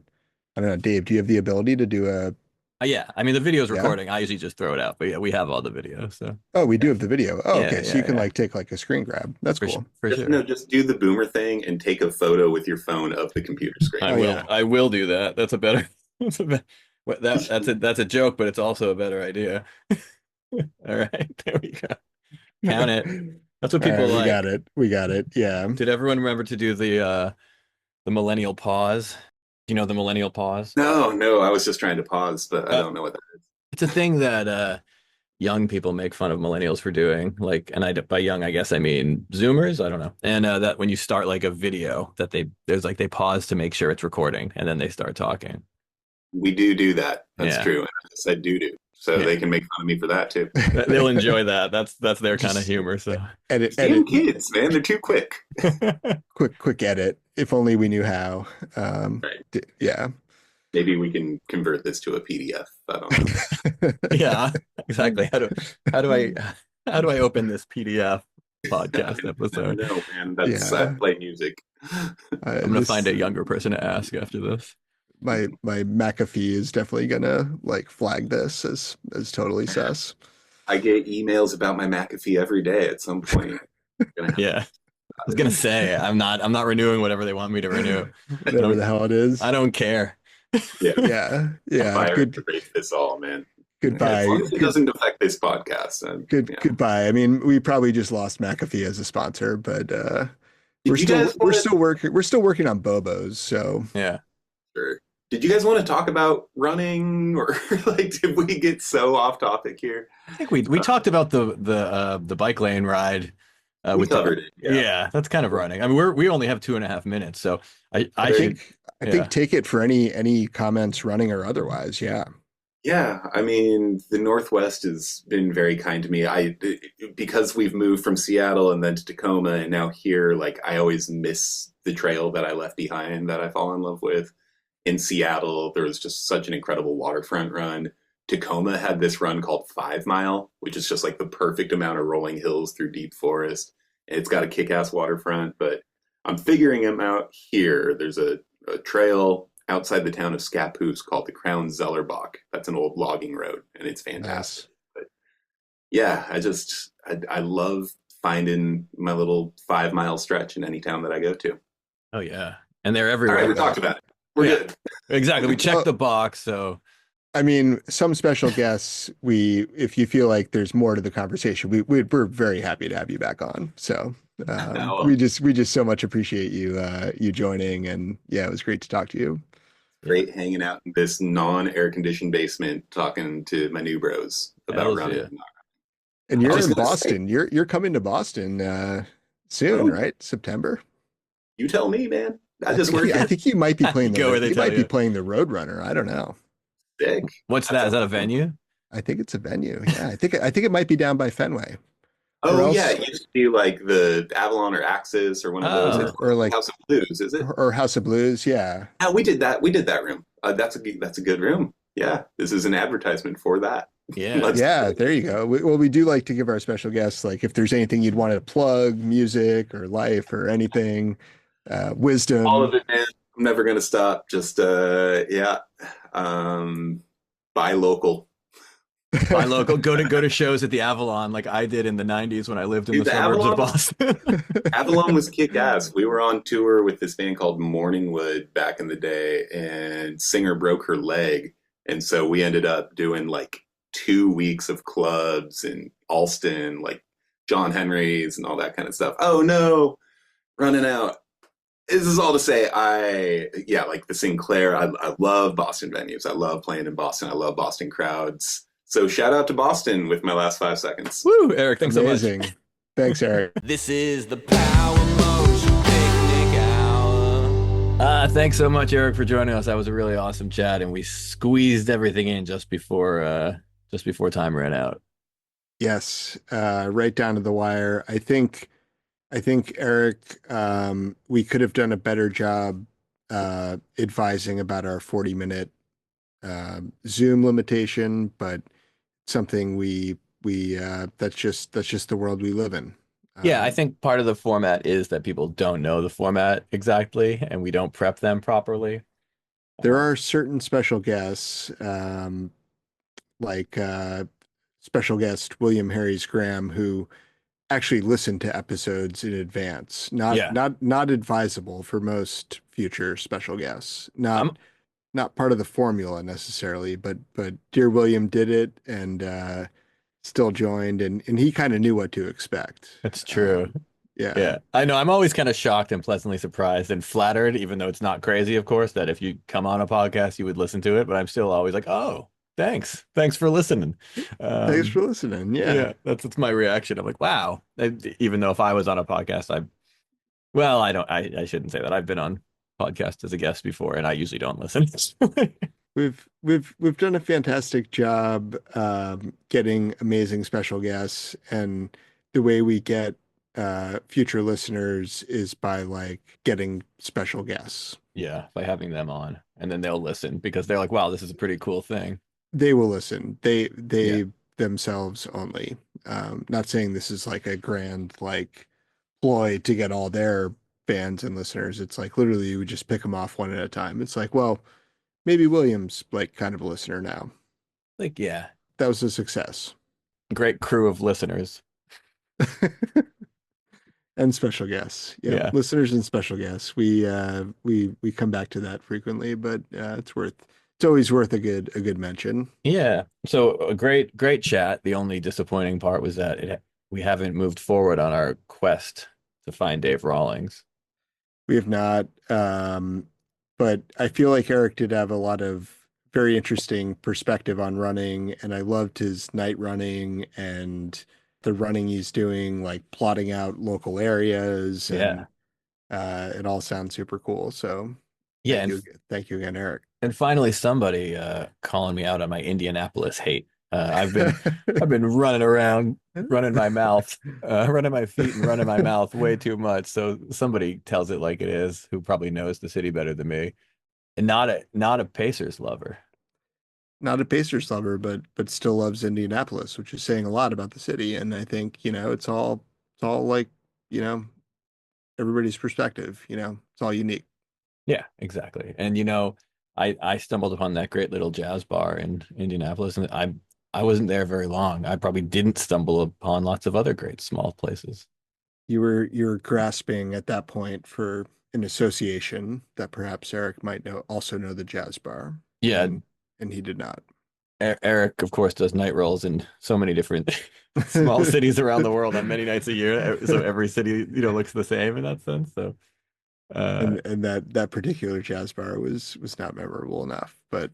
I don't know, Dave. Do you have the ability to do a Yeah, I mean the video's Yeah? recording. I usually just throw it out, but yeah, we have all the video. So Oh, we do have the video. Oh, yeah, okay. So yeah, you can yeah, like take like a screen grab. That's for cool. for Just, sure. no, just do the boomer thing and take a photo with your phone of the computer screen. I Oh, will. yeah. I will do that. That's a better. That's a that's a joke, but it's also a better idea. All right, there we go. Count it. That's what All people right, we got like. it. We got it. Yeah. Did everyone remember to do the millennial pause? Do you know the millennial pause? No, I was just trying to pause, but I Uh, don't know what that is. it's a thing that young people make fun of millennials for doing. Like, and by young, I guess I mean Zoomers. I don't know. And that when you start like a video, that they pause to make sure it's recording, and then they start talking. We do that. That's Yeah. true. And I said do. So Yeah. they can make fun of me for that too. They'll enjoy that. That's their kind of Just- humor. So Damn kids, man, they're too quick. quick edit. If only we knew how. Right. Yeah. Maybe we can convert this to a PDF. I don't know. yeah, exactly. How do I open this PDF podcast I episode? don't know, man. That's Yeah. I play music. I'm gonna find a younger person to ask after this. My McAfee is definitely gonna like flag this as totally sus. I get emails about my McAfee every day at some point. Gonna have Yeah, I was gonna say I'm not renewing whatever they want me to renew. Whatever the hell it is. I don't care. Yeah. Yeah. Fire Good to erase this all, man. goodbye. As long as it doesn't affect this podcast. And, yeah. Goodbye. I mean, we probably just lost McAfee as a sponsor, but we're you guys wanna- still working on Bobos. So Yeah. Sure. Did you guys want to talk about running, or like did we get so off topic here? I think we talked about the bike lane ride. We with the- covered it. yeah, that's kind of running. I mean, we only have 2.5 minutes, so I I think think take it for any comments, running or otherwise. Yeah. Yeah, I mean, the Northwest has been very kind to me. Because we've moved from Seattle and then to Tacoma and now here, like I always miss the trail that I left behind that I fall in love with. In Seattle, there was just such an incredible waterfront run. Tacoma had this run called 5 Mile, which is just like the perfect amount of rolling hills through deep forest. And it's got a kick-ass waterfront, but I'm figuring them out here. There's a trail outside the town of Scappoose called the Crown Zellerbach. That's an old logging road, and it's fantastic. But yeah, I love finding my little 5 mile stretch in any town that I go to. oh yeah, and they're All everywhere. right, we talked about it. We're Yeah. good. Exactly. We checked the box, so I mean, some special guests, if you feel like there's more to the conversation, we're very happy to have you back on. So No. we just so much appreciate you joining, and yeah, it was great to talk to you. Great hanging out in this non-air conditioned basement talking to my new bros about Hells running. yeah. And you're I was in gonna Boston. You're coming to Boston soon, Oh. right? September. You tell me, man. I just think, worked I think you might be playing Go where they you tell might be you. playing the Roadrunner. I don't know. sick. what's that? Is that a venue? I think it's a venue. Yeah, I think it might be down by Fenway. Oh else- yeah, it used to be like the Avalon or Axis or one of those. Oh. It's Or like House of Blues, is it? or House of Blues. Yeah. Yeah, we did that. We did that room. That's a good room. Yeah, this is an advertisement for that. Yeah. Let's- Yeah, there you go. We do like to give our special guests, like if there's anything you'd want to plug, music or life or anything, wisdom. All of it, man. I'm never gonna stop. Just yeah. Buy local. Buy local. Go to shows at the Avalon, like I did in the '90s when I lived in Dude, the the suburbs of Avalon- Boston. Avalon was kick ass. We were on tour with this band called Morningwood back in the day, and singer broke her leg. And so we ended up doing like 2 weeks of clubs in Alston, like John Henry's and all that kind of stuff. Oh no, running out. This is all to say, like the Sinclair, I love Boston venues. I love playing in Boston. I love Boston crowds. So shout out to Boston with my last 5 seconds. Woo, Eric, thanks Amazing. so much. Thanks, Eric. This is the Power Motion Picnic Hour. Thanks so much, Eric, for joining us. That was a really awesome chat, and we squeezed everything in just before time ran out. Yes, right down to the wire. I think Eric, we could have done a better job advising about our 40-minute Zoom limitation, but something that's just the world we live in. Yeah, I think part of the format is that people don't know the format exactly, and we don't prep them properly. There are certain special guests like special guest William Harris Graham, who actually listened to episodes in advance. Yeah. Not advisable for most future special guests. I'm Not part of the formula necessarily, but dear William did it and still joined, and he kind of knew what to expect. It's true. Yeah. Yeah, I know. I'm always kind of shocked and pleasantly surprised and flattered, even though it's not crazy, of course, that if you come on a podcast, you would listen to it. But I'm still always like, oh, thanks. Thanks for listening. Thanks for listening. Yeah. Yeah, that's my reaction. I'm like, wow. Even though if I was on a podcast, well, I shouldn't say that. I've been on podcasts as a guest before, and I usually don't listen. We've done a fantastic job getting amazing special guests, and the way we get future listeners is by like getting special guests. Yeah, by having them on, and then they'll listen because they're like, wow, this is a pretty cool thing. They will listen. They Yeah. themselves only. Not saying this is like a grand like ploy to get all their fans and listeners. It's like literally you would just pick them off one at a time. It's like, well, maybe William's like kind of a listener now. Like, yeah, That was a success. great crew of listeners. And special guests. Yeah, Yeah. listeners and special guests. We come back to that frequently, but it's always worth a good mention. Yeah. So a great chat. The only disappointing part was that we haven't moved forward on our quest to find Dave Rawlings. We have not, but I feel like Eric did have a lot of very interesting perspective on running, and I loved his night running and the running he's doing, like plotting out local areas, and it all sounds super cool. So Yeah, thank you again, Eric. and finally somebody calling me out on my Indianapolis hate. I've been running around, running my mouth, running my feet and running my mouth way too much. So somebody tells it like it is, who probably knows the city better than me, and not a Pacers lover. Not a Pacers lover, but still loves Indianapolis, which is saying a lot about the city. And I think, it's all like, you know, everybody's perspective, it's all unique. Yeah, exactly. And I stumbled upon that great little jazz bar in Indianapolis, and I wasn't there very long. I probably didn't stumble upon lots of other great small places. You were grasping at that point for an association that perhaps Eric might also know the jazz bar. Yeah, And he did not. Eric, of course, does night rolls in so many different small cities around the world on many nights a year. So every city, looks the same in that sense. So, And that particular jazz bar was not memorable enough, but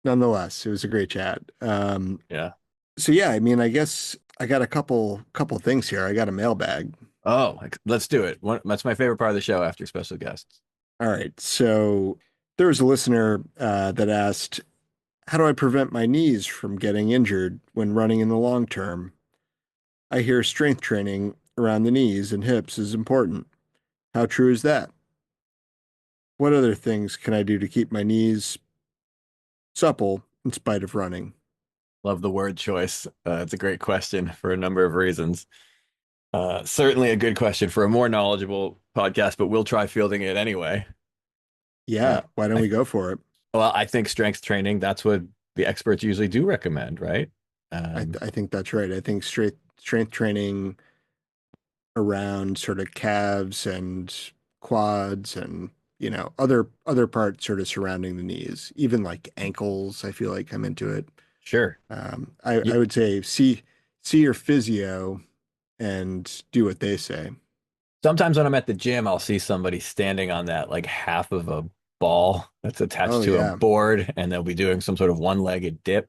nonetheless, it was a great chat. yeah. So yeah, I mean, I guess I got a couple things here. I got a mailbag. Oh, let's do it. That's my favorite part of the show after special guests. All right. So there was a listener that asked, how do I prevent my knees from getting injured when running in the long term? I hear strength training around the knees and hips is important. How true is that? What other things can I do to keep my knees supple in spite of running? Love the word choice. It's a great question for a number of reasons. Certainly a good question for a more knowledgeable podcast, but we'll try fielding it anyway. Yeah, why don't we go for it? Well, I think strength training, that's what the experts usually do recommend, right? I think that's right. I think strength training around sort of calves and quads and other parts sort of surrounding the knees, even like ankles, I feel like come into it. Sure. I would say see your physio and do what they say. Sometimes when I'm at the gym, I'll see somebody standing on that like half of a ball that's attached to a board, and they'll be doing some sort of one-legged dip.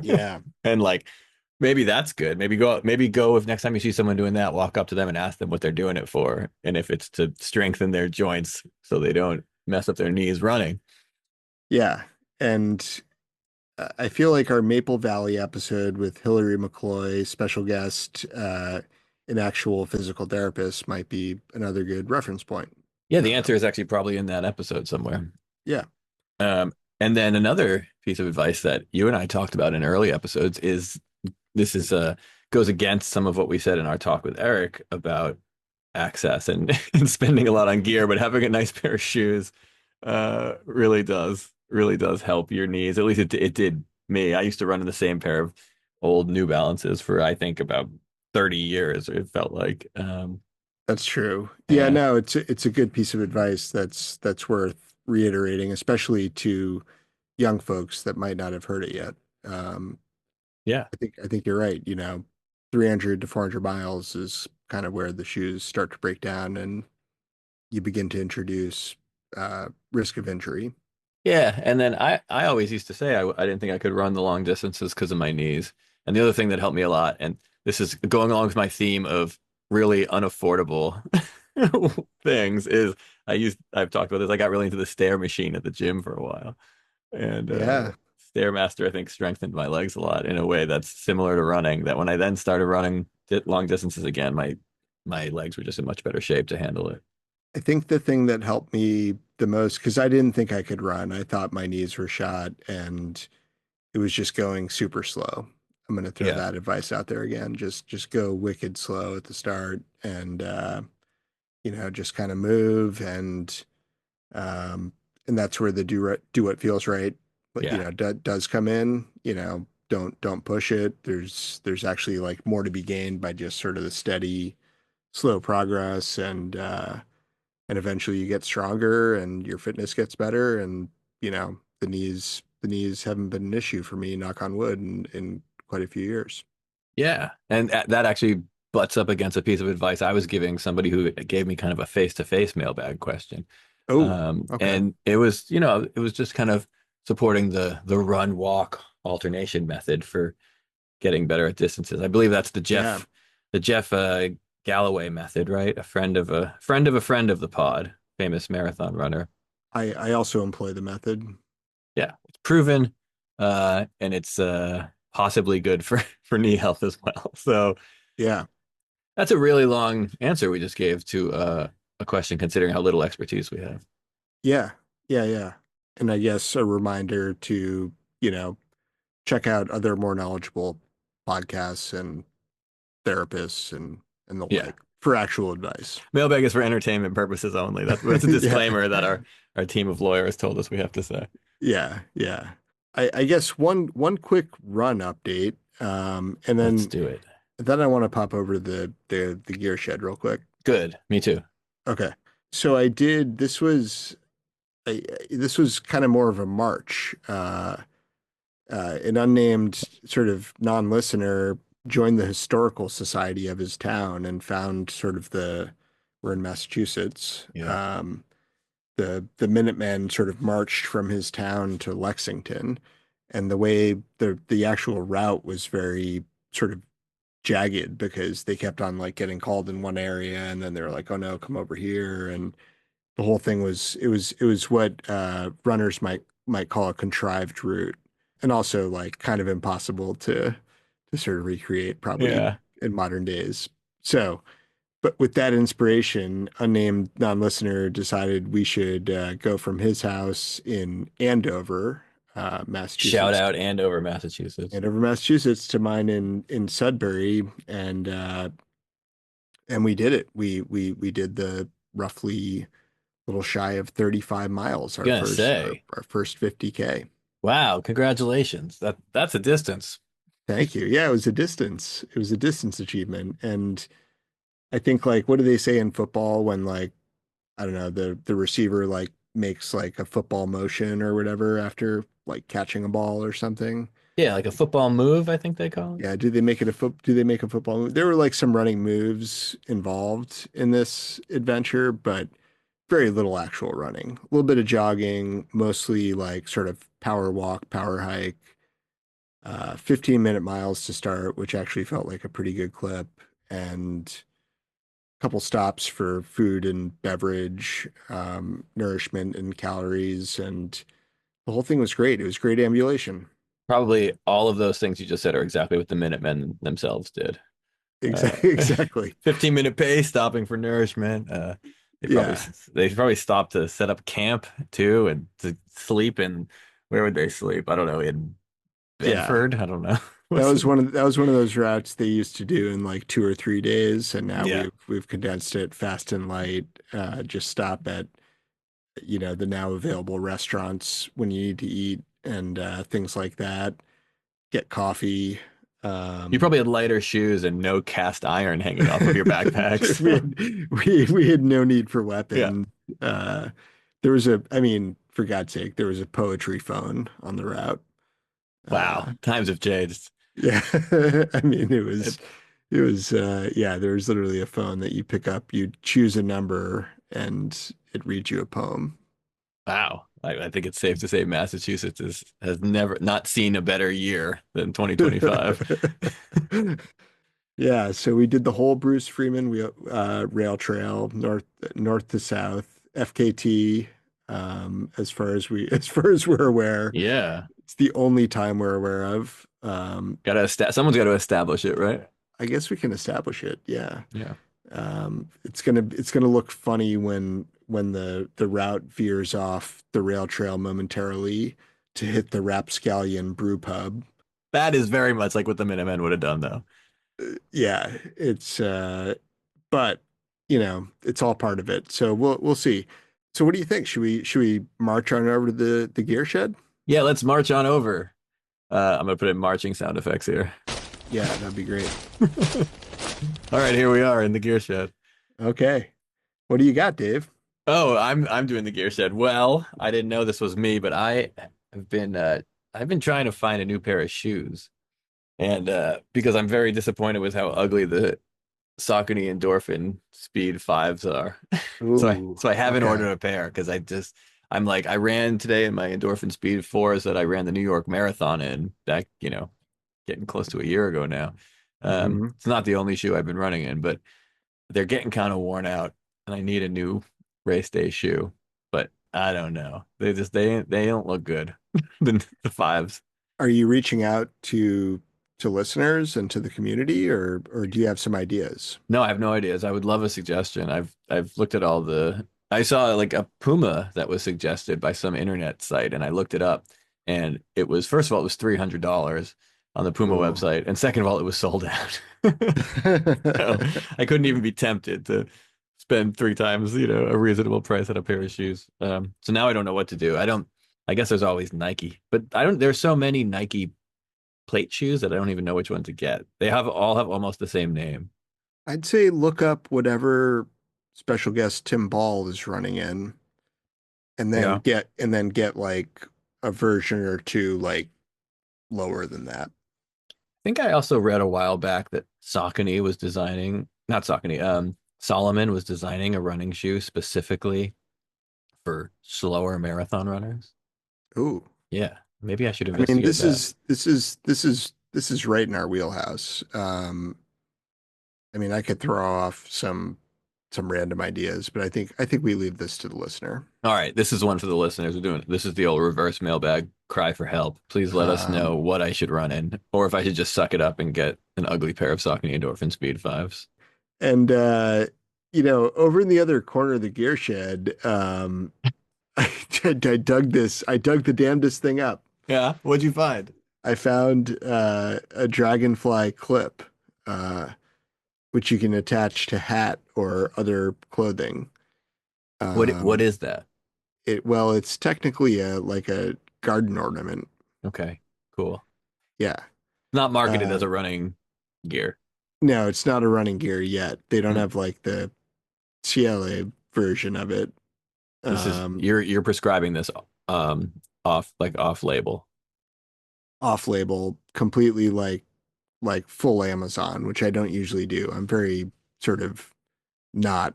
Yeah. And like maybe that's good. Maybe go if next time you see someone doing that, walk up to them and ask them what they're doing it for, and if it's to strengthen their joints so they don't mess up their knees running. Yeah. And I feel like our Maple Valley episode with Hillary McCloy, special guest, an actual physical therapist, might be another good reference point. Yeah, the answer is actually probably in that episode somewhere. Yeah. And then another piece of advice that you and I talked about in early episodes is goes against some of what we said in our talk with Eric about access and spending a lot on gear, but having a nice pair of shoes really does help your knees. At least it did me. I used to run in the same pair of old New Balances for I think about 30 years. It felt like, That's true. Yeah, yeah, no, it's a good piece of advice that's worth reiterating, especially to young folks that might not have heard it yet. Um, yeah, I think you're right. 300 to 400 miles is kind of where the shoes start to break down, and you begin to introduce risk of injury. yeah. And then I always used to say I didn't think I could run the long distances because of my knees. And the other thing that helped me a lot, and this is going along with my theme of really unaffordable things, is I've talked about this. I got really into the stair machine at the gym for a while. And Yeah, Stairmaster, I think, strengthened my legs a lot in a way that's similar to running. That when I then started running long distances again, my legs were just in much better shape to handle it. I think the thing that helped me the most, because I didn't think I could run, I thought my knees were shot, and it was just going super slow. I'm going to throw Yeah. that advice out there again. Just go wicked slow at the start, and just kind of move, um and that's where the do what feels right, but Yeah. does come in. Don't push it. There's actually like more to be gained by just sort of the steady, slow progress, and eventually you get stronger and your fitness gets better, and the knees haven't been an issue for me, knock on wood, in quite a few years. Yeah. And that actually butts up against a piece of advice I was giving somebody who gave me kind of a face-to-face mailbag question. Oh, okay. And it was just kind of supporting the run walk alternation method for getting better at distances. I believe that's Yeah, the Jeff Galloway method, right? A friend of a friend of a friend of the pod, famous marathon runner. I also employ the method. Yeah, it's proven, and it's possibly good for for knee health as well. So Yeah, that's a really long answer we just gave to a question, considering how little expertise we have. yeah, yeah. And I guess a reminder to, you know, check out other more knowledgeable podcasts and therapists and the Yeah, like for actual advice. mailbag is for entertainment purposes only. That's a Yeah. disclaimer that our team of lawyers told us we have to say. Yeah, yeah. I guess one quick run update, and Let's then do it. I want to pop over to the gear shed real quick. Good. Me too. Okay. So this was kind of more of a march. An unnamed sort of non-listener joined the historical society of his town and found sort of we're in Massachusetts. Yeah. The Minutemen sort of marched from his town to Lexington, and the way the actual route was very sort of jagged because they kept on like getting called in one area, and then they were like, "Oh no, come over here," and the whole thing was what runners might call a contrived route, and also like kind of impossible to sort of recreate probably Yeah. in modern days. So, but with that inspiration, unnamed non-listener decided we should go from his house in Andover, Shout Massachusetts, out Andover, Massachusetts. to mine in Sudbury, and we did it. We did the roughly little shy of 35 miles, our Gonna first say, our first 50K. wow, congratulations. That's a distance. Thank you. Yeah, it was a distance. It was a distance achievement. And I think like what do they say in football when like I don't know, the receiver like makes like a football motion or whatever after like catching a ball or something? Yeah, like a football move, I think they call it. Yeah, do they make a football move? There were like some running moves involved in this adventure, but very little actual running. A little bit of jogging, mostly like sort of power walk, power hike. 15-minute miles to start, which actually felt like a pretty good clip, and a couple stops for food and beverage, nourishment and calories, and the whole thing was great. It was great ambulation. Probably all of those things you just said are exactly what the Minutemen themselves did. Uh, Exactly, exactly. 15-minute pace, stopping for nourishment. They probably Yeah, they probably stopped to set up camp too and to sleep. And where would they sleep? I don't know, in yeah. Bedford. I don't know. That was one of those routes they used to do in like 2 or 3 days, and now Yeah. we've condensed it fast and light. Just stop at the now available restaurants when you need to eat, and things like that. get coffee. You probably had lighter shoes and no cast iron hanging off of your backpacks. we had no need for Yeah. weapons. There was for God's sake, there was a poetry phone on the route. Wow, times have changed. Yeah. I mean, yeah, there was literally a phone that you pick up, you choose a number, and it reads you a poem. Wow. I think it's safe to say Massachusetts has never not seen a better year than 2025. Yeah, so we did the whole Bruce Freeman rail trail, north to south, FKT, as far as we're aware. Yeah. It's the only time we're aware of. Someone's got to establish it, right? I guess we can establish it. Yeah. Yeah. It's gonna look funny when the route veers off the rail trail momentarily to hit the Rapscallion Brew Pub. That is very much like what the Minutemen would have done, though. Yeah, it's but it's all part of it. So we'll see. So what do you think? Should we march on over to the gear shed? Yeah, let's march on over. I'm gonna put in marching sound effects here. Yeah, that'd be great. All right, here we are in the gear shed. Okay. What do you got, Dave? Oh, I'm doing the gear shed. Well, I didn't know this was me, but I've been trying to find a new pair of shoes. And because I'm very disappointed with how ugly the Saucony Endorphin Speed 5s are. So I haven't okay. ordered a pair because I ran today in my Endorphin Speed 4s that I ran the New York Marathon in back, getting close to a year ago now. It's not the only shoe I've been running in, but they're getting kind of worn out and I need a new race day shoe, but I don't know. They don't look good. The 5s. Are you reaching out to listeners and to the community, or do you have some ideas? No, I have no ideas. I would love a suggestion. I've looked at I saw like a Puma that was suggested by some internet site and I looked it up and first of all, it was $300 on the Puma website. And second of all, it was sold out. So I couldn't even be tempted to spend 3 times, a reasonable price on a pair of shoes. So now I don't know what to do. I guess there's always Nike, but there's so many Nike plate shoes that I don't even know which one to get. They all have almost the same name. I'd say look up whatever special guest Tim Ball is running in, and then get like a version or two like lower than that. I think I also read a while back that Saucony was Salomon was designing a running shoe specifically for slower marathon runners. Ooh. Yeah, maybe I should I investigate mean, that. this is right in our wheelhouse. I mean, I could throw off some random ideas, but I think we leave this to the listener. All right, this is one for the listeners. This is the old reverse mailbag cry for help. Please let us know what I should run in, or if I should just suck it up and get an ugly pair of Saucony Endorphin Speed 5s. And over in the other corner of the gear shed, I dug the damnedest thing up. Yeah, what'd you find? I found a dragonfly clip, which you can attach to hat or other clothing. What is that? It's technically like a garden ornament. Okay, cool. Yeah. Not marketed as a running gear. No, it's not a running gear yet. They don't have like the CLA version of it. This is you're prescribing this off label. Off label, completely like full Amazon, which I don't usually do. I'm very sort of not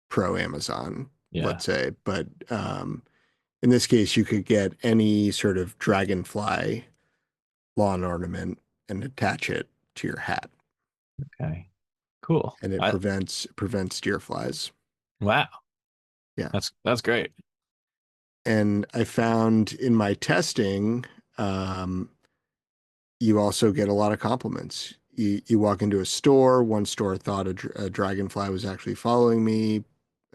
pro Amazon, let's say. But in this case, you could get any sort of dragonfly lawn ornament and attach it to your hat. Okay, cool. And it prevents deer flies. Wow. Yeah, that's great. And I found in my testing, you also get a lot of compliments. You walk into a store, one store thought a dragonfly was actually following me.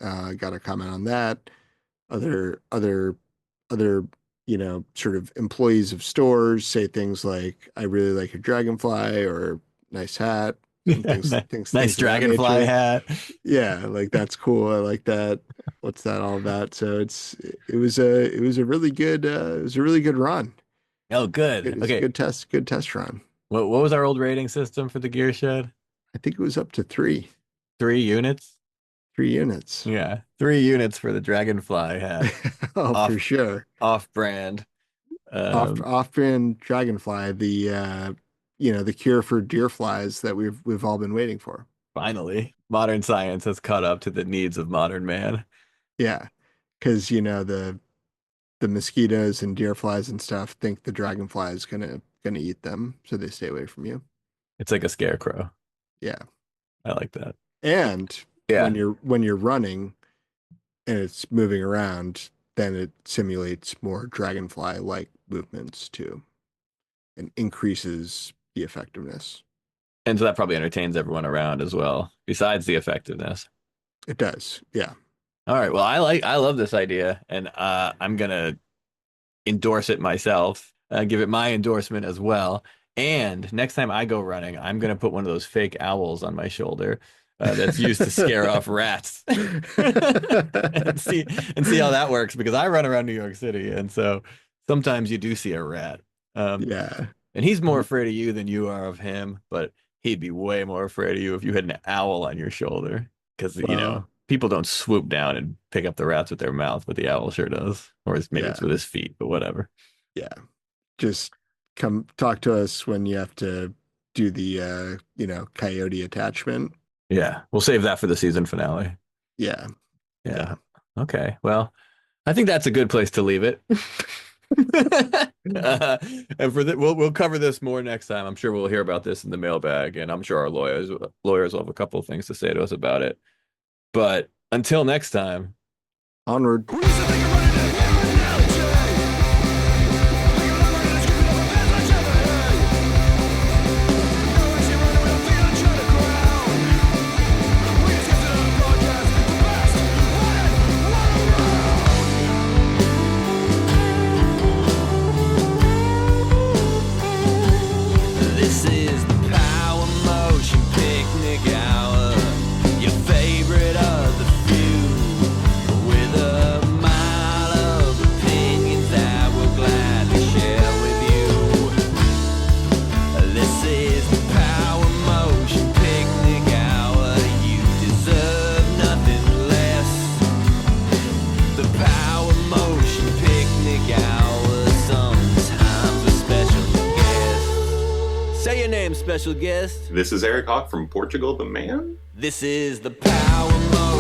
Got a comment on that. Other sort of employees of stores say things like, "I really like your dragonfly," or "Nice hat." Nice dragonfly hat. Yeah, like that's cool. I like that. What's that all about? So it was a really good run. Oh, good. It was Okay. a good test run. What was our old rating system for the gear shed? I think it was up to 3 units? 3 units. Yeah, 3 units for the Dragonfly hat. Oh, Off for sure. off brand. Off-brand Dragonfly, the cure for deer flies that we've all been waiting for. Finally, modern science has caught up to the needs of modern man. Yeah, because the mosquitoes and deer flies and stuff think the dragonfly is gonna eat them, so they stay away from you. It's like a scarecrow. Yeah, I like that. and Yeah. when you're running and it's moving around, then it simulates more dragonfly-like movements too, and increases the effectiveness. And so that probably entertains everyone around as well, besides the effectiveness. It does, yeah. All right. Well, I love this idea, and I'm gonna endorse it myself. Give it my endorsement as well. And next time I go running, I'm gonna put one of those fake owls on my shoulder that's used to scare off rats, and see how that works. Because I run around New York City, and so sometimes you do see a rat. Yeah, And he's more afraid of you than you are of him, but he'd be way more afraid of you if you had an owl on your shoulder. Because, Wow. people don't swoop down and pick up the rats with their mouth, but the owl sure does. Or maybe it's Yeah. with his feet, but whatever. Yeah. Just come talk to us when you have to do the coyote attachment. Yeah, we'll save that for the season finale. Yeah. Yeah. Okay. Well, I think that's a good place to leave it. And for we'll cover this more next time. I'm sure we'll hear about this in the mailbag, and I'm sure our lawyers will have a couple of things to say to us about it. But until next time, Onward. This is the Power Motion Picnic Hour, your favorite of the few, with a mile of opinions that we'll gladly share with you. This is the Power Motion Picnic Hour, you deserve nothing less. The Power Motion Picnic Hour, sometimes with special guests. Say your name, special guest. This is Eric Hawk from Portugal the Man. This is the Power Motion